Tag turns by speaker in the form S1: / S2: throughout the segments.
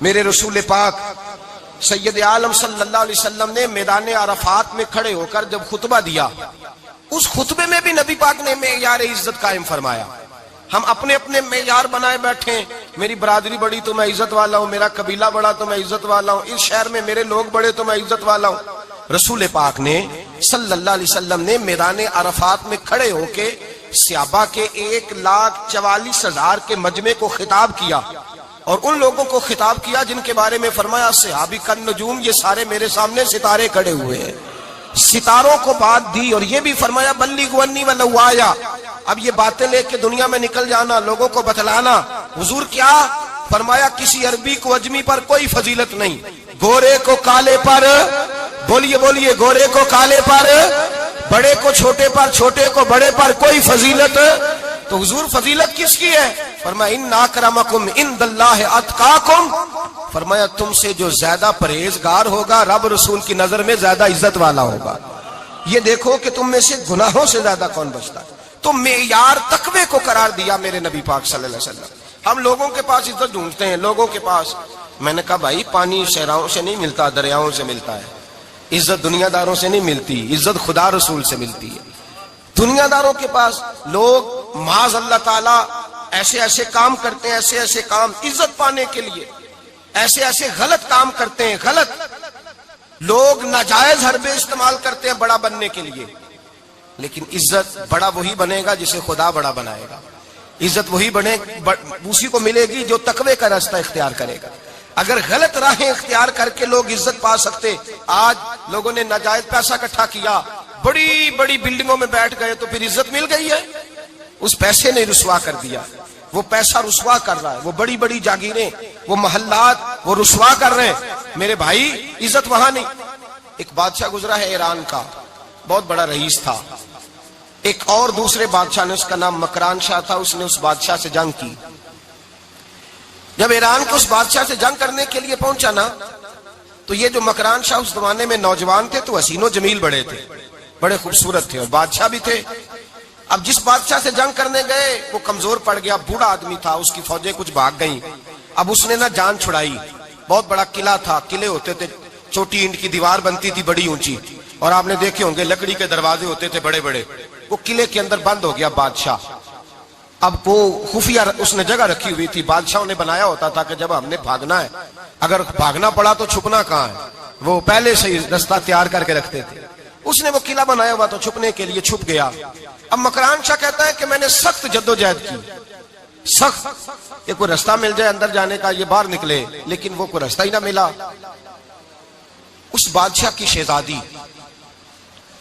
S1: میرے رسول پاک سید عالم صلی اللہ علیہ وسلم نے میدان عرفات میں کھڑے ہو کر جب خطبہ دیا، اس خطبے میں بھی نبی پاک نے معیار عزت قائم فرمایا۔ ہم اپنے اپنے معیار بنائے بیٹھے ہیں، میری برادری بڑی تو میں عزت والا ہوں، میرا قبیلہ بڑا تو میں عزت والا ہوں، اس شہر میں میرے لوگ بڑے تو میں عزت والا ہوں۔ رسول پاک نے صلی اللہ علیہ وسلم نے میدان عرفات میں کھڑے ہو کے صحابہ کے 1,44,000 کے مجمع کو خطاب کیا، اور ان لوگوں کو خطاب کیا جن کے بارے میں فرمایا صحابی کا نجوم، یہ سارے میرے سامنے ستارے کھڑے ہوئے ہیں۔ ستاروں کو بات دی اور یہ بھی فرمایا بلغوا عنی ولو آیا، اب یہ باتیں لے کے دنیا میں نکل جانا، لوگوں کو بتلانا۔ حضور کیا فرمایا؟ کسی عربی کو اجمی پر کوئی فضیلت نہیں، گورے کو کالے پر، بولیے بولیے، گورے کو کالے پر، بڑے کو چھوٹے پر، چھوٹے کو بڑے پر کوئی فضیلت۔ تو حضور فضیلت کس کی ہے؟ فرمایا ان اکرمکم عند اللہ اتقاکم، فرمایا تم سے جو زیادہ پرہیزگار ہوگا رب رسول کی نظر میں زیادہ عزت والا ہوگا۔ یہ دیکھو کہ تم میں سے گناہوں سے زیادہ کون بچتا ہے۔ تو معیار تقوی کو قرار دیا میرے نبی پاک صلی اللہ علیہ وسلم۔ ہم لوگوں کے پاس عزت ڈھونڈتے ہیں، لوگوں کے پاس، میں نے کہا بھائی پانی صحراؤں سے نہیں ملتا، دریاؤں سے ملتا ہے۔ عزت دنیا داروں سے نہیں ملتی، عزت خدا رسول سے ملتی ہے۔ دنیا داروں کے پاس لوگ معاذ اللہ تعالی ایسے ایسے کام کرتے ہیں، ایسے ایسے کام عزت پانے کے لیے، ایسے ایسے غلط کام کرتے ہیں، غلط لوگ ناجائز حربے استعمال کرتے ہیں بڑا بننے کے لیے۔ لیکن عزت بڑا وہی بنے گا جسے خدا بڑا بنائے گا، عزت وہی بنے اسی کو ملے گی جو تقوی کا راستہ اختیار کرے گا۔ اگر غلط راہیں اختیار کر کے لوگ عزت پا سکتے، آج لوگوں نے ناجائز پیسہ اکٹھا کیا، بڑی بڑی بلڈنگوں میں بیٹھ گئے تو پھر عزت مل گئی ہے؟ اس پیسے نے رسوا کر دیا، وہ پیسہ رسوا کر رہا ہے، وہ بڑی بڑی جاگیریں، وہ محلات وہ رسوا کر رہے ہیں۔ میرے بھائی عزت وہاں نہیں۔ ایک بادشاہ گزرا ہے ایران کا، بہت بڑا رئیس تھا۔ ایک اور دوسرے بادشاہ نے، اس کا نام مکران شاہ تھا، اس نے اس بادشاہ سے جنگ کی۔ جب ایران کے اس بادشاہ سے جنگ کرنے کے لیے پہنچا نا، تو یہ جو مکران شاہ اس زمانے میں نوجوان تھے تو حسین و جمیل بڑے تھے، بڑے خوبصورت تھے، اور بادشاہ بھی تھے۔ اب جس بادشاہ سے جنگ کرنے گئے وہ کمزور پڑ گیا، بوڑھا آدمی تھا، اس کی فوجیں کچھ بھاگ گئیں۔ اب اس نے نا جان چھڑائی۔ بہت بڑا قلعہ تھا، قلعے ہوتے تھے، چھوٹی اینٹ کی دیوار بنتی تھی بڑی اونچی، اور آپ نے دیکھے ہوں گے لکڑی کے دروازے ہوتے تھے بڑے بڑے۔ وہ قلعے کے اندر بند ہو گیا بادشاہ۔ اب وہ خفیہ اس نے جگہ رکھی ہوئی تھی، بادشاہوں نے بنایا ہوتا تھا کہ جب ہم نے بھاگنا ہے، اگر بھاگنا پڑا تو چھپنا کہاں ہے، وہ پہلے سے ہی رستہ تیار کر کے رکھتے تھے۔ اس نے وہ قلعہ بنایا ہوا تو چھپنے کے لیے چھپ گیا۔ اب مکران شاہ کہتا ہے کہ میں نے سخت جدوجہد کی، سخت، کہ کوئی رستہ مل جائے اندر جانے کا، یہ باہر نکلے، لیکن وہ کوئی رستہ ہی نہ ملا۔ اس بادشاہ کی شہزادی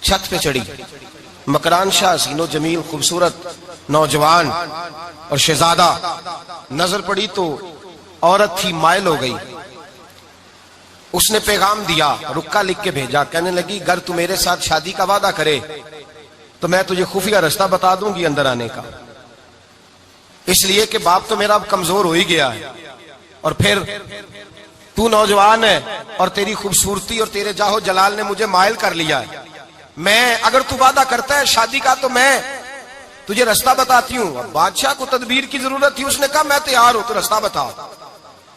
S1: چھت پہ چڑھی، مکران شاہ حسین و جمیل خوبصورت نوجوان اور شہزادہ، نظر پڑی تو عورت تھی، مائل ہو گئی۔ اس نے پیغام دیا، رکا لکھ کے بھیجا، کہنے لگی اگر تو میرے ساتھ شادی کا وعدہ کرے تو میں تجھے خفیہ رستہ بتا دوں گی اندر آنے کا، اس لیے کہ باپ تو میرا اب کمزور ہو ہی گیا ہے، اور پھر تو نوجوان ہے اور تیری خوبصورتی اور تیرے جاہو جلال نے مجھے مائل کر لیا ہے۔ میں اگر تو وعدہ کرتا ہے شادی کا تو میں تجھے رستہ بتاتی ہوں۔ اب بادشاہ کو تدبیر کی ضرورت تھی، اس نے کہا میں تیار ہوں، تو رستہ بتا۔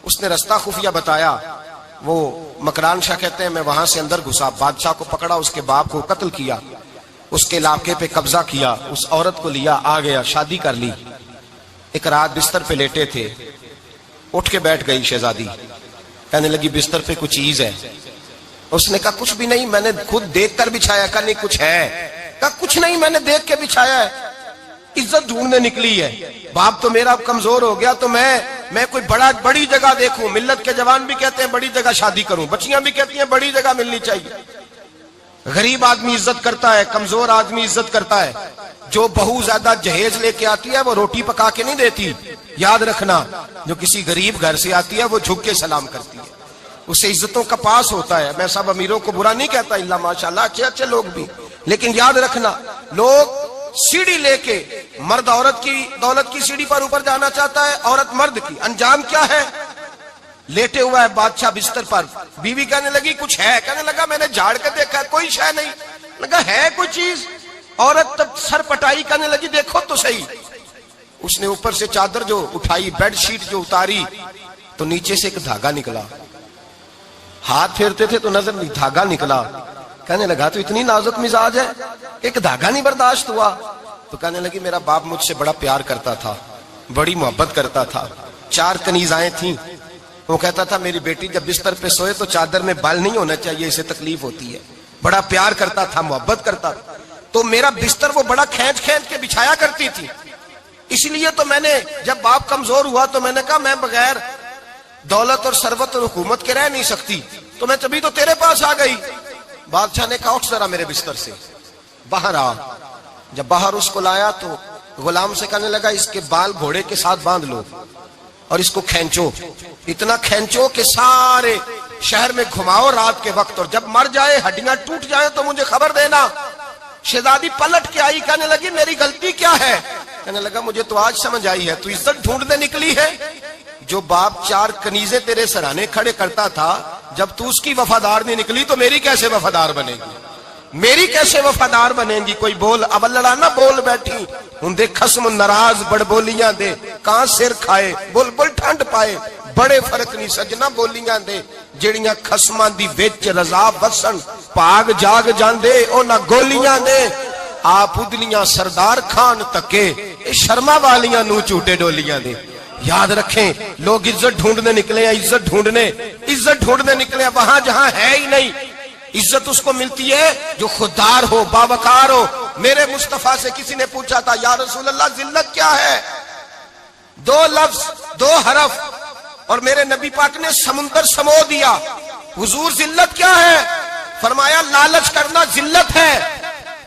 S1: اس نے رستہ خفیہ بتایا۔ وہ مکران شاہ کہتے ہیں میں وہاں سے اندر گھسا، بادشاہ کو پکڑا، اس کے باپ کو قتل کیا، اس کے علاقے پہ قبضہ کیا، اس عورت کو لیا، آ گیا، شادی کر لی۔ ایک رات بستر پہ لیٹے تھے، اٹھ کے بیٹھ گئی شہزادی، کہنے لگی بستر پہ کچھ چیز ہے؟ اس نے کہا کچھ بھی نہیں، میں نے خود دیکھ کر بچھایا۔ کہا نہیں کچھ ہے۔ کہا کچھ نہیں، میں نے دیکھ کے بچھایا ہے، عزت ڈھونڈنے نکلی ہے، باپ تو میرا کمزور ہو گیا، تو میں کوئی بڑی جگہ دیکھوں۔ ملت کے جوان بھی کہتے ہیں بڑی جگہ شادی کروں، بچیاں بھی کہتی ہیں بڑی جگہ ملنی چاہیے۔ غریب آدمی عزت کرتا ہے، کمزور آدمی عزت کرتا ہے۔ جو بہو زیادہ جہیز لے کے آتی ہے وہ روٹی پکا کے نہیں دیتی، یاد رکھنا، جو کسی غریب گھر سے آتی ہے وہ جھک کے سلام کرتی ہے، اسے عزتوں کا پاس ہوتا ہے۔ میں سب امیروں کو برا نہیں کہتا، اللہ ماشاءاللہ اچھے اچھے لوگ بھی، لیکن یاد رکھنا لوگ سیڑھی لے کے، مرد عورت کی دولت کی سیڑھی پر اوپر جانا چاہتا ہے، عورت مرد کی، انجام کیا ہے؟ لیٹے ہوا ہے بادشاہ بستر پر، بیوی کہنے لگی کچھ ہے؟ کہنے لگا میں نے جھاڑ کے دیکھا کوئی شے نہیں۔ لگا ہے کوئی چیز؟ عورت تب سر پٹائی، کہنے لگی دیکھو تو صحیح۔ اس نے اوپر سے چادر جو اٹھائی، بیڈ شیٹ جو اتاری، تو نیچے سے ایک دھاگا نکلا، ہاتھ پھیرتے تھے تو نظر نہیں، دھاگا نکلا. کہنے لگا تو اتنی نازک مزاج ہے، ایک دھاگا نہیں برداشت ہوا. تو کہنے لگی میرا باپ مجھ سے بڑا پیار کرتا تھا، بڑی محبت کرتا تھا. 4 کنیزائیں تھیں. وہ کہتا تھا میری بیٹی جب بستر پہ سوئے تو چادر میں بال نہیں ہونا چاہیے، اسے تکلیف ہوتی ہے. بڑا پیار کرتا تھا، محبت کرتا تھا. تو میرا بستر وہ بڑا کھینچ کھینچ کے بچھایا کرتی تھی. اس لیے تو میں نے جب باپ کمزور ہوا تو میں نے کہا میں بغیر دولت اور ثروت اور حکومت کے رہ نہیں سکتی، تو میں تبھی تو تیرے پاس آ گئی. بادشاہ نے کہا اٹھ ذرا میرے بستر سے، باہر آ. جب باہر اس کو لایا تو غلام سے کہنے لگا اس کے بال گھوڑے کے ساتھ باندھ لو اور اس کو کھینچو، اتنا کھینچو کہ سارے شہر میں گھماؤ رات کے وقت، اور جب مر جائے ہڈیاں ٹوٹ جائیں تو مجھے خبر دینا. شہزادی پلٹ کے آئی، کہنے لگی میری غلطی کیا ہے؟ کہنے لگا مجھے تو آج سمجھ آئی ہے، تو عزت ڈھونڈنے نکلی ہے. جو باپ 4 کنیزیں تیرے سرانے کھڑے کرتا تھا، جب تو اس کی وفادار نہیں نکلی تو میری کیسے وفادار بنے گی؟ میری کیسے وفادار بنے گی؟ کوئی بول اب لڑانا بول بیٹھی ہوں دے خصم ناراض بڑ بولیاں دے، کہاں سر کھائے بول بول ٹھنڈ پائے. بڑے فرق نہیں سجنا بولیاں دے جڑیاں خصماں دی وچ رضا وسن، پاگ جاگ جاندے او نہ گولیاں دے. آپ ادلیاں سردار خان تکے اے شرما والیاں نو چوٹے ڈولیاں دے. یاد رکھیں لوگ عزت ڈھونڈنے نکلے ہیں، عزت ڈھونڈنے نکلے ہیں وہاں جہاں ہے ہی نہیں. عزت اس کو ملتی ہے جو خوددار ہو، باوقار ہو. میرے مصطفیٰ سے کسی نے پوچھا تھا یا رسول اللہ ذلت کیا ہے؟ 2 لفظ 2 حرف اور میرے نبی پاک نے سمندر سمو دیا. حضور ذلت کیا ہے؟ فرمایا لالچ کرنا ذلت ہے.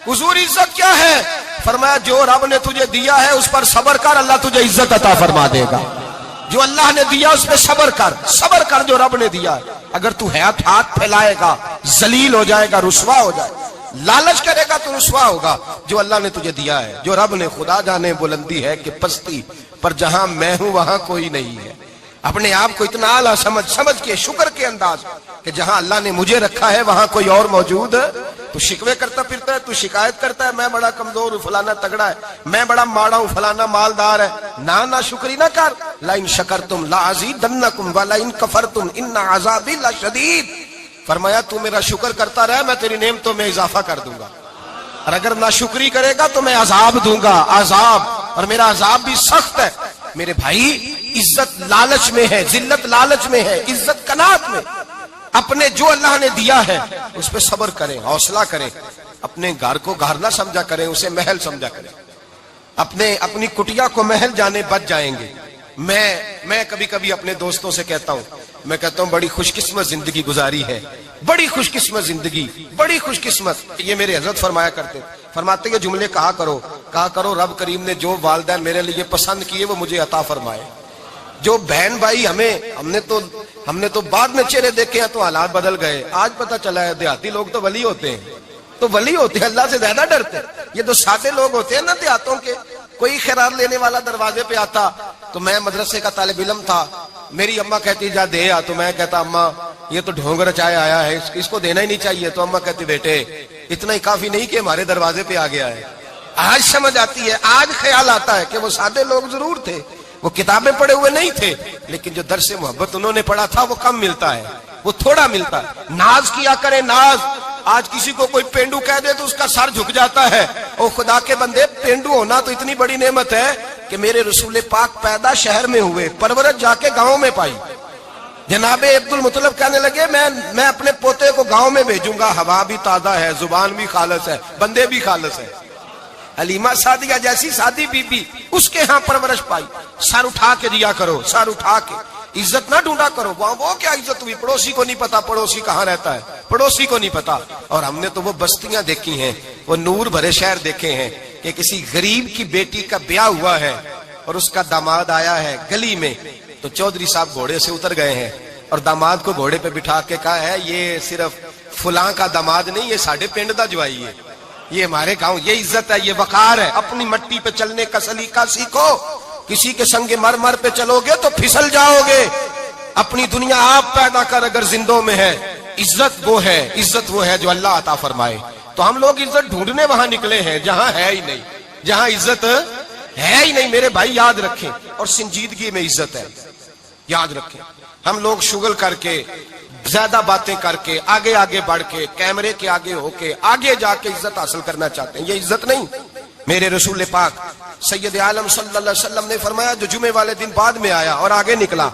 S1: حضور عزت کیا ہے؟ فرمایا جو رب نے تجھے دیا ہے اس پر صبر کر، اللہ تجھے عزت عطا فرما دے گا. جو اللہ نے دیا اس پہ صبر کر جو رب نے دیا. اگر تو ہاتھ پھیلائے گا ذلیل ہو جائے گا، رسوا ہو جائے گا. لالچ کرے گا تو رسوا ہوگا. جو اللہ نے تجھے دیا ہے، جو رب نے، خدا جانے بلندی ہے کہ پستی پر جہاں میں ہوں وہاں کوئی نہیں ہے. اپنے آپ کو اتنا اعلیٰ سمجھ کے شکر کے انداز کہ جہاں اللہ نے مجھے رکھا ہے وہاں کوئی اور موجود. تو شکوے کرتا پھرتا ہے، تو شکایت کرتا ہے میں بڑا کمزور ہوں، فلانا تگڑا ہے، میں بڑا ماڑا ہوں، فلانا مالدار ہے. نہ شکری نہ کر. لئن شکرتم لازیدنکم ولئن کفرتم ان عذابی لشدید. فرمایا تو میرا شکر کرتا رہے، میں تیری نعمتوں میں اضافہ کر دوں گا، اور اگر ناشکری کرے گا تو میں عذاب دوں گا، عذاب، اور میرا عذاب بھی سخت ہے. میرے بھائی عزت لالچ میں ہے، ذلت لالچ میں ہے، عزت قناعت میں. اپنے جو اللہ نے دیا ہے اس پہ صبر کریں، حوصلہ کریں. اپنے گھر کو گھر نہ سمجھا کریں، اسے محل سمجھا کریں. اپنی کٹیا کو محل جانے بچ جائیں گے. میں کبھی کبھی اپنے دوستوں سے کہتا ہوں بڑی خوش قسمت زندگی گزاری ہے، بڑی خوش قسمت زندگی، بڑی خوش قسمت. یہ میرے حضرت فرماتے یہ جملے کہا کرو رب کریم نے جو والدین میرے لیے پسند کیے وہ مجھے عطا فرمائے. جو بہن بھائی ہم نے تو بعد میں چہرے دیکھے ہیں تو حالات بدل گئے. آج پتہ چلا ہے دیہاتی لوگ تو ولی ہوتے ہیں، اللہ سے زیادہ ڈرتے ہیں. یہ تو سادے لوگ ہوتے ہیں نا دیہاتوں کے. کوئی خیرات لینے والا دروازے پہ آتا تو میں مدرسے کا طالب علم تھا، میری اماں کہتی جا دے آ، تو میں کہتا اماں یہ تو ڈھونگ رچائے آیا ہے، اس کو دینا ہی نہیں چاہیے. تو اماں کہتی بیٹے اتنا ہی کافی نہیں کہ ہمارے دروازے پہ آ گیا ہے. آج سمجھ آتی ہے، آج خیال آتا ہے کہ وہ سادے لوگ ضرور تھے، وہ کتابیں پڑھے ہوئے نہیں تھے، لیکن جو درس محبت انہوں نے پڑھا تھا وہ کم ملتا ہے، وہ تھوڑا ملتا ہے. ناز کیا کرے ناز. آج کسی کو کوئی پینڈو کہہ دے تو اس کا سر جھک جاتا ہے. او خدا کے بندے، پینڈو ہونا تو اتنی بڑی نعمت ہے کہ میرے رسول پاک پیدا شہر میں ہوئے، پرورش جا کے گاؤں میں پائی. جناب عبد المطلب کہنے لگے میں اپنے پوتے کو گاؤں میں بھیجوں گا، ہوا بھی تازہ ہے، زبان بھی خالص ہے، بندے بھی خالص ہے. حلیمہ سعدیہ جیسی سادی بی بی، اس کے ہاں پرورش پائی. سر اٹھا کے دیا کرو، سر اٹھا کے. عزت نہ ڈھونڈا کرو. وہ کیا عزت ہوئی؟ پڑوسی کو نہیں پتا پڑوسی کہاں رہتا ہے، پڑوسی کو نہیں پتا. اور ہم نے تو وہ بستیاں دیکھی ہیں، وہ نور بھرے شہر دیکھے ہیں کہ کسی غریب کی بیٹی کا بیاہ ہوا ہے اور اس کا داماد آیا ہے گلی میں، تو چودھری صاحب گھوڑے سے اتر گئے ہیں اور داماد کو گھوڑے پہ بٹھا کے کہا ہے یہ صرف فلاں کا داماد نہیں، یہ ساڑھے پنڈ دا جوائی ہے، یہ ہمارے گاؤں. یہ عزت ہے، یہ وقار ہے. اپنی مٹی پہ چلنے کا سلیقہ سیکھو. کسی کے سنگ مرمر پہ چلو گے تو پھسل جاؤ گے. اپنی دنیا آپ پیدا کر اگر زندوں میں ہے. عزت وہ ہے جو اللہ عطا فرمائے. تو ہم لوگ عزت ڈھونڈنے وہاں نکلے ہیں جہاں ہے ہی نہیں، جہاں عزت ہے ہی نہیں. میرے بھائی یاد رکھیں، اور سنجیدگی میں عزت ہے. یاد رکھیں، ہم لوگ شغل کر کے، زیادہ باتیں کر کے، آگے آگے بڑھ کے، کیمرے کے آگے ہو کے، آگے جا کے عزت حاصل کرنا چاہتے ہیں. یہ عزت نہیں. میرے رسول پاک سید عالم صلی اللہ علیہ وسلم نے فرمایا جو جمعے والے دن بعد میں آیا اور آگے نکلا،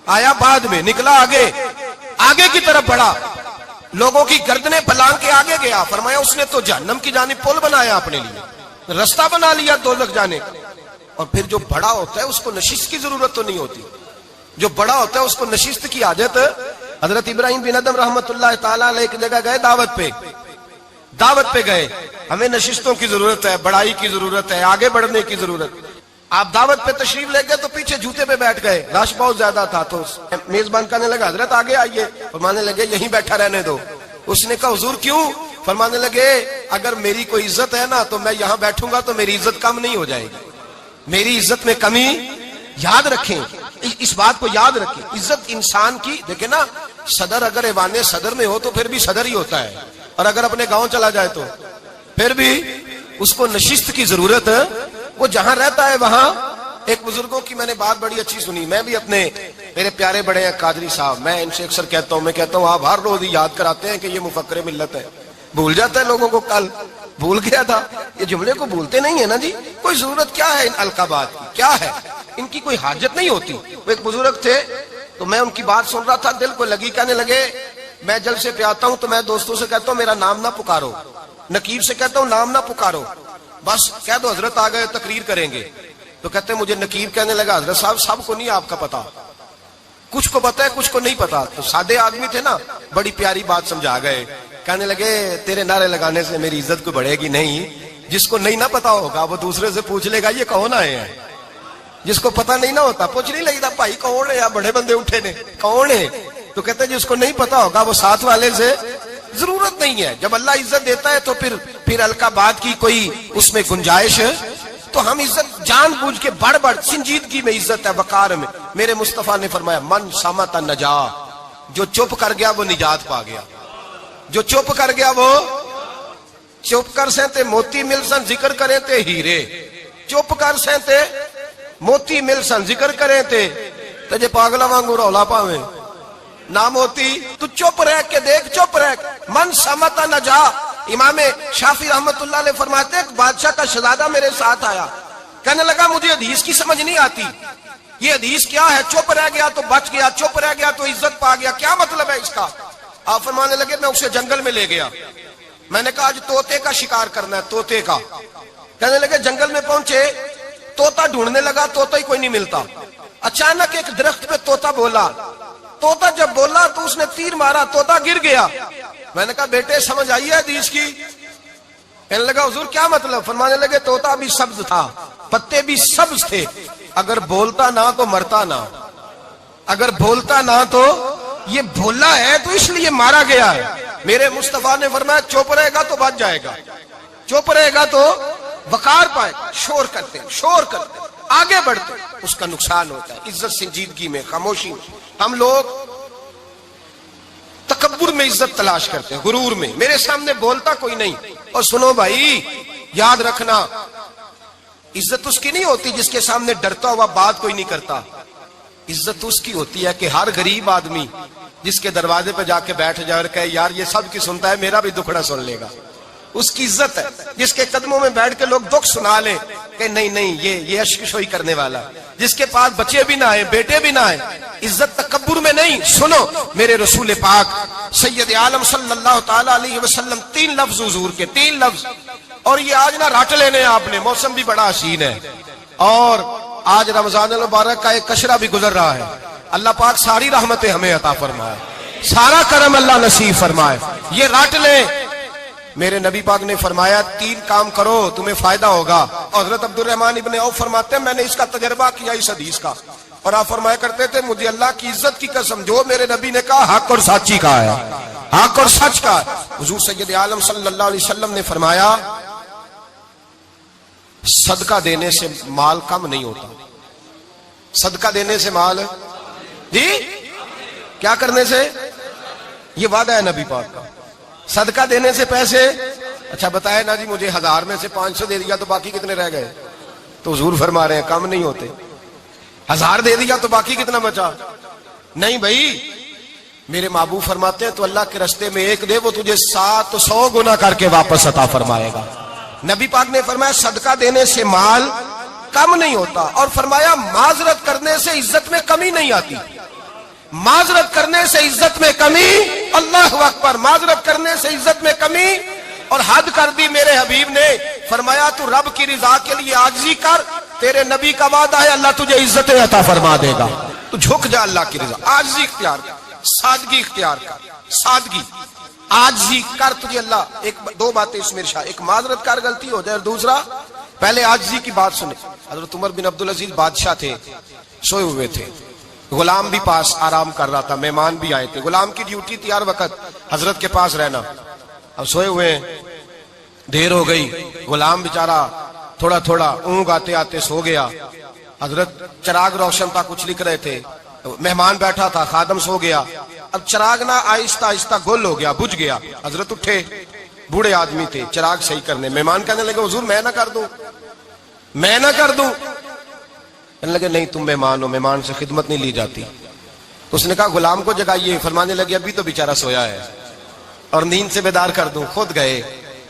S1: آیا بعد میں، نکلا آگے کی طرف بڑھا، لوگوں کی گردنیں پھلانگ کے آگے گیا، فرمایا اس نے تو جہنم کی جانب پل بنایا، اپنے لیے رستہ بنا لیا دوزخ جانے. اور پھر جو بڑا ہوتا ہے اس کو نشست کی ضرورت تو نہیں ہوتی. جو بڑا ہوتا ہے اس کو نشست کی عادت. حضرت ابراہیم بن ادم رحمت اللہ تعالی علیہ ایک جگہ گئے، دعوت پہ گئے. ہمیں نشستوں کی ضرورت ہے، بڑائی کی ضرورت ہے، آگے بڑھنے کی ضرورت. آپ دعوت پہ تشریف لے گئے تو پیچھے جوتے پہ بیٹھ گئے، رش بہت زیادہ تھا. تو میزبان کہنے لگا حضرت آگے آئیے، فرمانے لگے یہیں بیٹھا رہنے دو. اس نے کہا حضور کیوں؟ فرمانے لگے اگر میری کوئی عزت ہے نا تو میں یہاں بیٹھوں گا تو میری عزت کم نہیں ہو جائے گی، میری عزت میں کمی. یاد رکھیں، اس بات کو یاد رکھیں. عزت انسان کی، دیکھیں نا، صدر اگر ایوان صدر میں ہو تو پھر بھی صدر ہی ہوتا ہے، اور اگر اپنے گاؤں چلا جائے تو پھر بھی اس کو نشست کی ضرورت ہے. وہ جہاں رہتا ہے وہاں. ایک بزرگوں کی میں نے بات بڑی اچھی سنی. میں بھی میرے پیارے بڑے ہیں قادری صاحب، میں ان سے اکثر کہتا ہوں آپ ہر روز یاد کراتے ہیں کہ یہ مفکر ملت ہے. بھول جاتا ہے لوگوں کو، کل بھول گیا تھا. یہ جملے کو بھولتے نہیں ہے نا جی. کوئی ضرورت کیا ہے ان القابات کی، کیا ہے ان کی، کوئی حاجت نہیں ہوتی. وہ ایک بزرگ تھے تو میں ان کی بات سن رہا تھا، دل کو لگی. کہنے لگے میں جلسے پہ آتا ہوں تو میں دوستوں سے کہتا ہوں میرا نام نہ پکارو، نقیب سے کہتا ہوں نام نہ پکارو، بس کہہ دو حضرت آ گئے تقریر کریں گے. تو کہتے ہیں مجھے نقیب کہنے لگا حضرت صاحب سب کو نہیں آپ کا پتا، کچھ کو پتا ہے کچھ کو نہیں پتا. تو سادے آدمی تھے نا، بڑی پیاری بات سمجھا گئے. کہنے لگے تیرے نعرے لگانے سے میری عزت کو بڑھے گی نہیں. جس کو نہیں نہ پتا ہوگا وہ دوسرے سے پوچھ لے گا یہ کون آئے ہیں. جس کو پتا نہیں نہ ہوتا پوچھ نہیں لگتا بھائی کون ہے، یا بڑے بندے اٹھے نے کون ہے. تو کہتے ہیں جس کو نہیں پتا ہوگا وہ ساتھ والے سے ضرورت نہیں ہے. جب اللہ عزت دیتا ہے تو پھر القابات کی کوئی اس میں گنجائش ہے. تو ہم عزت جان بوجھ کے بڑھ سنجیدگی میں عزت ہے، وقار میں. میرے مصطفیٰ نے فرمایا من صمت نجا، جو چپ کر گیا وہ نجات پا گیا. جو چپ کر گیا وہ چپ کر سہتے موتی مل سن ذکر کریں تے ہیرے. چپ کر سہتے موتی مل سن ذکر کریں تے جے پاگلا وانگو رولا پاویں نہ موتی. تو چپ رہ کے دیکھ، چپ رہ. من صمت نجا. امام شافعی رحمت اللہ علیہ فرماتے ہیں ایک بادشاہ کا شہزادہ میرے ساتھ آیا، کہنے لگا مجھے حدیث کی سمجھ نہیں آتی، یہ حدیث کیا ہے؟ چپ رہ گیا تو بچ گیا، چپ رہ گیا تو عزت پا گیا، کیا مطلب ہے اس کا؟ آپ فرمانے لگے میں اسے جنگل میں لے گیا، میں نے کہا آج طوطے کا شکار کرنا ہے، طوطے کا. کہنے لگے جنگل میں پہنچے، طوطا ڈھونڈنے لگا، طوطا ہی کوئی نہیں ملتا. اچانک ایک درخت پہ طوطا بولا. طوطا جب بولا تو اس نے تیر مارا، طوطا گر گیا. میں نے کہا بیٹے سمجھ آئی ہے حدیث کی؟ کہنے لگا حضور کیا مطلب؟ فرمانے لگے طوطا بھی سبز تھا، پتے بھی سبز تھے، اگر بولتا نہ تو مرتا نہ، اگر بولتا نہ تو یہ بھولا ہے تو اس لیے مارا گیا ہے. میرے مصطفیٰ نے فرمایا چپ رہے گا تو بچ جائے گا، چپ رہے گا تو وقار پائے. شور کرتے آگے بڑھتے اس کا نقصان ہوتا ہے. عزت سنجیدگی میں، خاموشی میں. ہم لوگ تکبر میں عزت تلاش کرتے ہیں، غرور میں. میرے سامنے بولتا کوئی نہیں. اور سنو بھائی یاد رکھنا، عزت اس کی نہیں ہوتی جس کے سامنے ڈرتا ہوا بات کوئی نہیں کرتا. عزت اس کی ہوتی ہے کہ ہر غریب آدمی جس کے دروازے پہ جا کے بیٹھ جائے اور کہے یار یہ سب کی سنتا ہے میرا بھی دکھڑا سن لے گا، اس کی عزت ہے. جس کے قدموں میں بیٹھ کے لوگ دکھ سنا لیں کہ نہیں یہ عشق شوئی کرنے والا. جس کے پاس بچے بھی نہ آئے، بیٹے بھی نہ آئے. عزت تکبر میں نہیں. سنو میرے رسول پاک سید عالم صلی اللہ تعالی علیہ وسلم 3 لفظ حضور کے، 3 لفظ. اور یہ آج نہ رٹ لینے آپ نے، موسم بھی بڑا حسین ہے اور آج رمضان المبارک کا ایک کشرہ بھی گزر رہا ہے. اللہ پاک ساری رحمتیں ہمیں عطا فرمائے، سارا کرم اللہ نصیب فرمائے. یہ رٹ لیں. میرے نبی پاک نے فرمایا 3 کام کرو تمہیں فائدہ ہوگا. حضرت عبد الرحمن ابن عوف فرماتے ہیں میں نے اس کا تجربہ کیا اس حدیث کا، اور آپ فرمایا کرتے تھے مجھے اللہ کی عزت کی قسم جو میرے نبی نے کہا حق اور سچی کا ہے، حق اور سچ کا. حضور سید عالم صلی اللہ علیہ وسلم نے فرمایا صدقہ دینے سے مال کم نہیں ہوتا. صدقہ دینے سے مال جی کیا کرنے سے؟ یہ وعدہ ہے نبی پاک کا. صدقہ دینے سے پیسے، اچھا بتائے نا جی مجھے 1000 میں سے 500 دے دیا تو باقی کتنے رہ گئے؟ تو حضور فرما رہے ہیں کم نہیں ہوتے. 1000 دے دیا تو باقی کتنا بچا؟ نہیں بھائی، میرے محبوب فرماتے ہیں تو اللہ کے رستے میں ایک دے، وہ تجھے 700 گنا کر کے واپس عطا فرمائے گا۔ نبی پاک نے فرمایا صدقہ دینے سے مال کم نہیں ہوتا، اور فرمایا معذرت کرنے سے عزت میں کمی نہیں آتی۔ معذرت کرنے سے عزت میں کمی، اللہ اکبر، معذرت کرنے سے عزت میں کمی، اور حد کر دی میرے حبیب نے، فرمایا تو رب کی رضا کے لیے عاجزی کر، تیرے نبی کا وعدہ ہے اللہ تجھے عزت عطا فرما دے گا۔ تو جھک جا اللہ کی رضا، عاجزی اختیار کر، سادگی اختیار کر، سادگی عاجزی کر، تجھے اللہ۔ دو باتیں اس میں ارشاد، ایک معذرت کر غلطی ہو جائے، اور دوسرا پہلے عاجزی کی بات سنے۔ حضرت عمر بن عبدالعزیز بادشاہ تھے، سوئے ہوئے تھے، غلام بھی پاس آرام کر رہا تھا، مہمان بھی آئے تھے، غلام کی ڈیوٹی تھی ہر وقت حضرت کے پاس رہنا۔ اب سوئے ہوئے ہیں، دیر ہو گئی، غلام بیچارہ تھوڑا تھوڑا اونگ آتے آتے سو گیا۔ حضرت چراغ روشن تھا، کچھ لکھ رہے تھے، مہمان بیٹھا تھا، خادم سو گیا۔ اب چراغ نہ آہستہ آہستہ گل ہو گیا، بجھ گیا۔ حضرت اٹھے، بوڑھے آدمی تھے، چراغ صحیح کرنے، مہمان کہنے لگے حضور میں نہ کر دوں، میں نہ کر دوں؟ کہنے لگے نہیں تم مہمان ہو، مہمان سے خدمت نہیں لی جاتی۔ تو اس نے کہا غلام کو جگائیے، فرمانے لگے ابھی تو بیچارہ سویا ہے اور نیند سے بیدار کر دوں۔ خود گئے،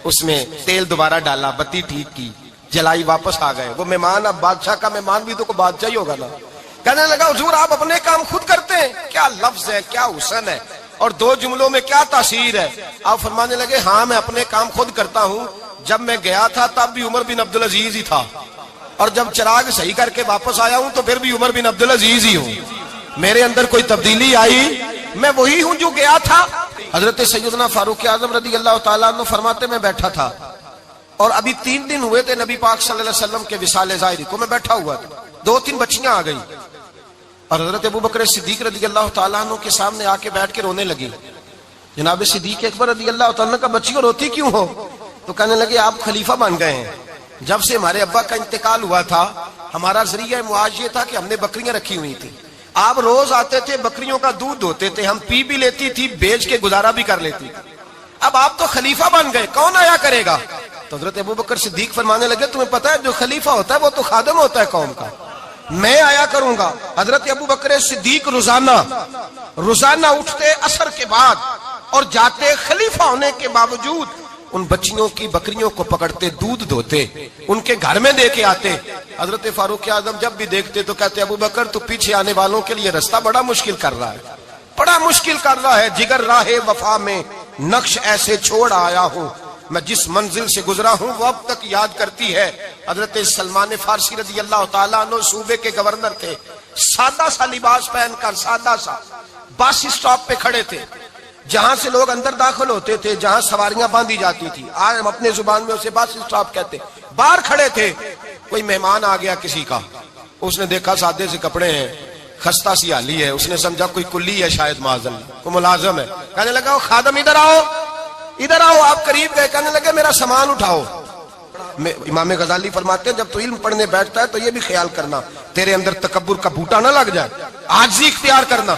S1: اس میں تیل دوبارہ ڈالا، بتی ٹھیک کی، جلائی، واپس آ گئے۔ وہ مہمان، اب بادشاہ کا مہمان بھی تو کوئی بادشاہ ہی ہوگا نا، کہنے لگا حضور آپ اپنے کام خود کرتے ہیں؟ کیا لفظ ہے، کیا حسن ہے، اور دو جملوں میں کیا تاثیر ہے۔ آپ فرمانے لگے ہاں میں اپنے کام خود کرتا ہوں، جب میں گیا تھا تب بھی عمر بن عبدالعزیز ہی تھا، اور جب چراغ صحیح کر کے واپس آیا ہوں تو پھر بھی عمر بن عبدالعزیز ہی ہوں، میرے اندر کوئی تبدیلی آئی؟ میں وہی ہوں جو گیا تھا۔ حضرت سیدنا فاروق اعظم رضی اللہ تعالیٰ عنہ فرماتے میں بیٹھا تھا، اور ابھی 3 دن ہوئے تھے نبی پاک صلی اللہ علیہ وسلم کے وصال ظاہری کو، میں بیٹھا ہوا تھا، 2-3 بچیاں آ گئی، اور حضرت ابوبکر صدیق رضی اللہ تعالیٰ عنہ کے سامنے آ کے بیٹھ کے رونے لگی۔ جناب صدیق اکبر رضی اللہ تعالیٰ عنہ کا بچیوں روتی کیوں ہو؟ تو کہنے لگے آپ خلیفہ بن گئے ہیں، جب سے ہمارے ابا کا انتقال ہوا تھا ہمارا ذریعہ معاش یہ تھا کہ ہم نے بکریاں رکھی ہوئی تھی، آپ روز آتے تھے، بکریوں کا دودھ ہوتے تھے، ہم پی بھی لیتی تھی، بیچ کے گزارا بھی کر لیتی تھی، اب آپ تو خلیفہ بن گئے، کون آیا کرے گا؟ تو حضرت ابوبکر صدیق فرمانے لگے تمہیں پتہ ہے جو خلیفہ ہوتا ہے وہ تو خادم ہوتا ہے قوم کا، میں آیا کروں گا۔ حضرت ابوبکر صدیق روزانہ اٹھتے عصر کے بعد اور جاتے، خلیفہ ہونے کے باوجود ان بچیوں کی بکریوں کو پکڑتے، دودھ دھوتے، ان کے گھر میں دے کے آتے۔ حضرت فاروق اعظم جب بھی دیکھتے تو کہتے ابوبکر تو پیچھے آنے والوں کے لیے راستہ بڑا مشکل کر رہا ہے، بڑا مشکل کر رہا ہے، جگر راہ وفا میں نقش ایسے چھوڑ آیا ہوں، میں جس منزل سے گزرا ہوں وہ اب تک یاد کرتی ہے۔ حضرت سلمان فارسی رضی اللہ تعالیٰ عنہ صوبے کے گورنر تھے، سادہ سا لباس پہن کر، سادہ سا، بس اسٹاپ پہ کھڑے تھے، جہاں سے لوگ اندر داخل ہوتے تھے، جہاں سواریاں باندھی جاتی تھی، آج ہم اپنے زبان میں اسے بس اسٹاپ کہتے، باہر کھڑے تھے۔ کوئی مہمان آ گیا کسی کا، اس نے دیکھا سادے سے کپڑے ہیں، خستہ سی حالی ہے، اس نے سمجھا کوئی کلی ہے، شاید معاذ اللہ کوئی ملازم ہے، کہنے لگا وہ خادم ادھر آؤ، ادھر آؤ۔ آپ قریب گئے، کہنے لگے میرا سامان اٹھاؤ۔ امام غزالی فرماتے ہیں جب تو علم پڑھنے بیٹھتا ہے تو یہ بھی خیال کرنا تیرے اندر تکبر کا بوٹا نہ لگ جائے، عاجزی اختیار کرنا،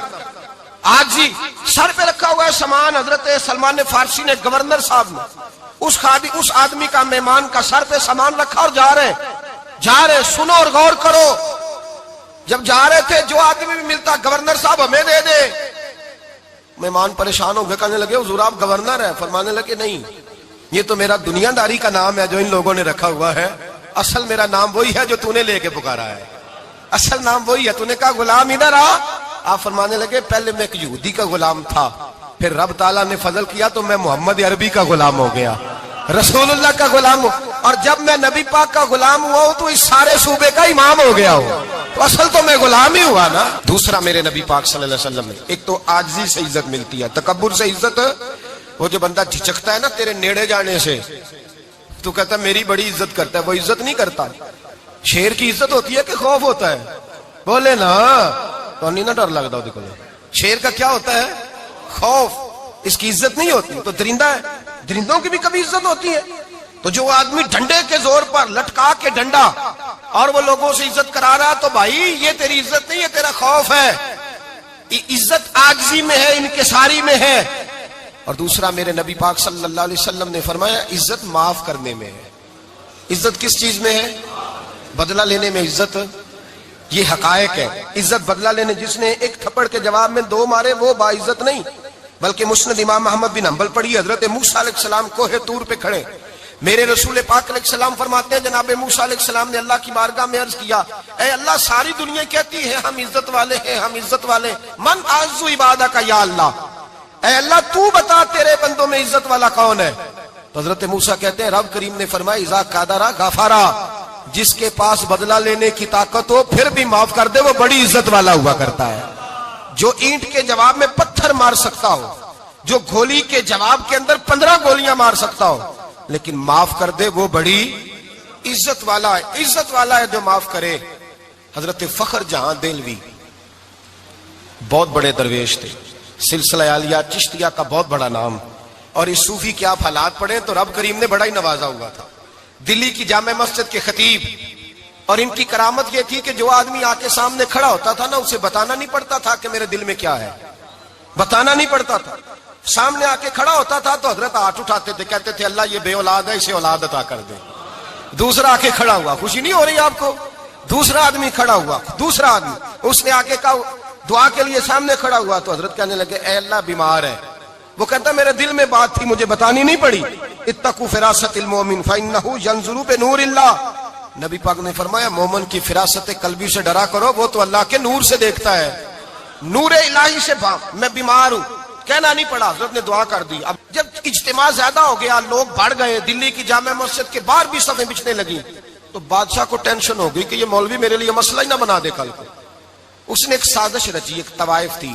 S1: عاجزی۔ سر پہ رکھا ہوا ہے سامان، حضرت سلمان فارسی نے، گورنر صاحب نے، اس آدمی کا، مہمان کا سر پہ سامان رکھا اور جا رہے، سنو اور غور کرو۔ جب جا رہے تھے جو آدمی بھی ملتا گورنر صاحب ہمیں دے دے، مہمان پریشان ہو گئے، کہنے لگے حضور آپ گورنر ہیں؟ فرمانے لگے نہیں، یہ تو میرا دنیا داری کا نام ہے جو ان لوگوں نے رکھا ہوا ہے، اصل میرا نام وہی ہے جو تو نے لے کے پکارا ہے، اصل نام وہی ہے۔ تو نے کہا غلام ادھر آ۔ آپ فرمانے لگے پہلے میں ایک یہودی کا غلام تھا، پھر رب تعالیٰ نے فضل کیا تو میں محمد عربی کا غلام ہو گیا، رسول اللہ کا غلام ہوں، اور جب میں نبی پاک کا غلام ہوا ہوں تو اس سارے صوبے کا امام ہو گیا ہوں، تو اصل تو میں غلام ہی ہوا نا۔ دوسرا میرے نبی پاک صلی اللہ علیہ وسلم نے، ایک تو عاجزی سے عزت ملتی ہے، تکبر سے عزت، وہ جو بندہ جھجکتا ہے نا تیرے نیڑے جانے سے، تو کہتا ہے میری بڑی عزت کرتا ہے، وہ عزت نہیں کرتا۔ شیر کی عزت ہوتی ہے کہ خوف ہوتا ہے؟ بولے نا تو نہیں نہ ڈر لگتا وہ دیکھو، شیر کا کیا ہوتا ہے؟ خوف، اس کی عزت نہیں ہوتی۔ تو درندہ ہے، درندوں کی بھی کبھی عزت ہوتی ہے؟ تو جو آدمی ڈنڈے کے زور پر لٹکا کے ڈنڈا اور وہ لوگوں سے عزت کرا رہا، تو بھائی یہ تیری عزت نہیں ہے، تیرا خوف ہے۔ عزت عاجزی میں ہے، انکساری میں ہے۔ اور دوسرا میرے نبی پاک صلی اللہ علیہ وسلم نے فرمایا عزت معاف کرنے میں ہے۔ عزت کس چیز میں ہے؟ بدلہ لینے میں عزت یہ حقائق ہے. عزت بدلہ لینے جس نے ایک تھپڑ کے جواب میں 2 مارے وہ باعزت نہیں، بلکہ مسند امام محمد بن حنبل پڑھی. حضرت موسیٰ علیہ السلام کوہ طور پہ کھڑے، میرے رسول پاک علیہ السلام فرماتے ہیں جناب موسیٰ علیہ السلام نے اللہ کی بارگاہ میں عرض کیا، اے اللہ ساری دنیا کہتی ہے ہم عزت والے ہیں، ہم عزت والے، من اعز عبادک یا اللہ، اے اللہ تو بتا تیرے بندوں میں عزت والا کون ہے؟ تو حضرت موسیٰ کہتے ہیں رب کریم نے فرمایا اذا قادرا غفارا، جس کے پاس بدلہ لینے کی طاقت ہو پھر بھی معاف کر دے وہ بڑی عزت والا ہوا کرتا ہے. جو اینٹ کے جواب میں پتھر مار سکتا ہو، جو گولی کے جواب کے اندر 15 گولیاں مار سکتا ہو لیکن معاف کر دے وہ بڑی عزت والا ہے. عزت والا ہے جو معاف کرے. حضرت فخر جہاں دہلوی بہت بڑے درویش تھے، سلسلہ عالیہ چشتیہ کا بہت بڑا نام، اور اس صوفی کے آپ حالات پڑھیں تو رب کریم نے بڑا ہی نوازا ہوا تھا. دلی کی جامع مسجد کے خطیب، اور ان کی کرامت یہ تھی کہ جو آدمی آ کے سامنے کھڑا ہوتا تھا نا اسے بتانا نہیں پڑتا تھا کہ میرے دل میں کیا ہے، بتانا نہیں پڑتا تھا. سامنے آ کے کھڑا ہوتا تھا تو حضرت ہاتھ اٹھاتے تھے، کہتے تھے اللہ یہ بے اولاد ہے اسے اولاد عطا کر دے. دوسرا آ کے کھڑا ہوا، خوشی نہیں ہو رہی آپ کو؟ دوسرا آدمی کھڑا ہوا، دوسرا آدمی اس نے آ کے کہا دعا کے لیے سامنے کھڑا ہوا تو حضرت کہنے لگے اے اللہ بیمار ہے. وہ کہتا میرے دل میں بات تھی مجھے بتانی نہیں پڑی. اتقوا فراست المؤمن فانه ينظر بنور اللہ. نبی پاک نے فرمایا مومن کی فراست قلبی سے ڈرا کرو، وہ تو اللہ کے نور سے دیکھتا ہے، نور الہی سے. میں بیمار ہوں کہنا نہیں پڑا، حضرت نے دعا کر دی. اب جب اجتماع زیادہ ہو گیا، لوگ بڑھ گئے، دلی کی جامع مسجد کے باہر بھی صفیں بچھنے لگی تو بادشاہ کو ٹینشن ہو گئی کہ یہ مولوی میرے لیے مسئلہ ہی نہ بنا دے کل کو. اس نے ایک سازش رچی، ایک طوائف تھی،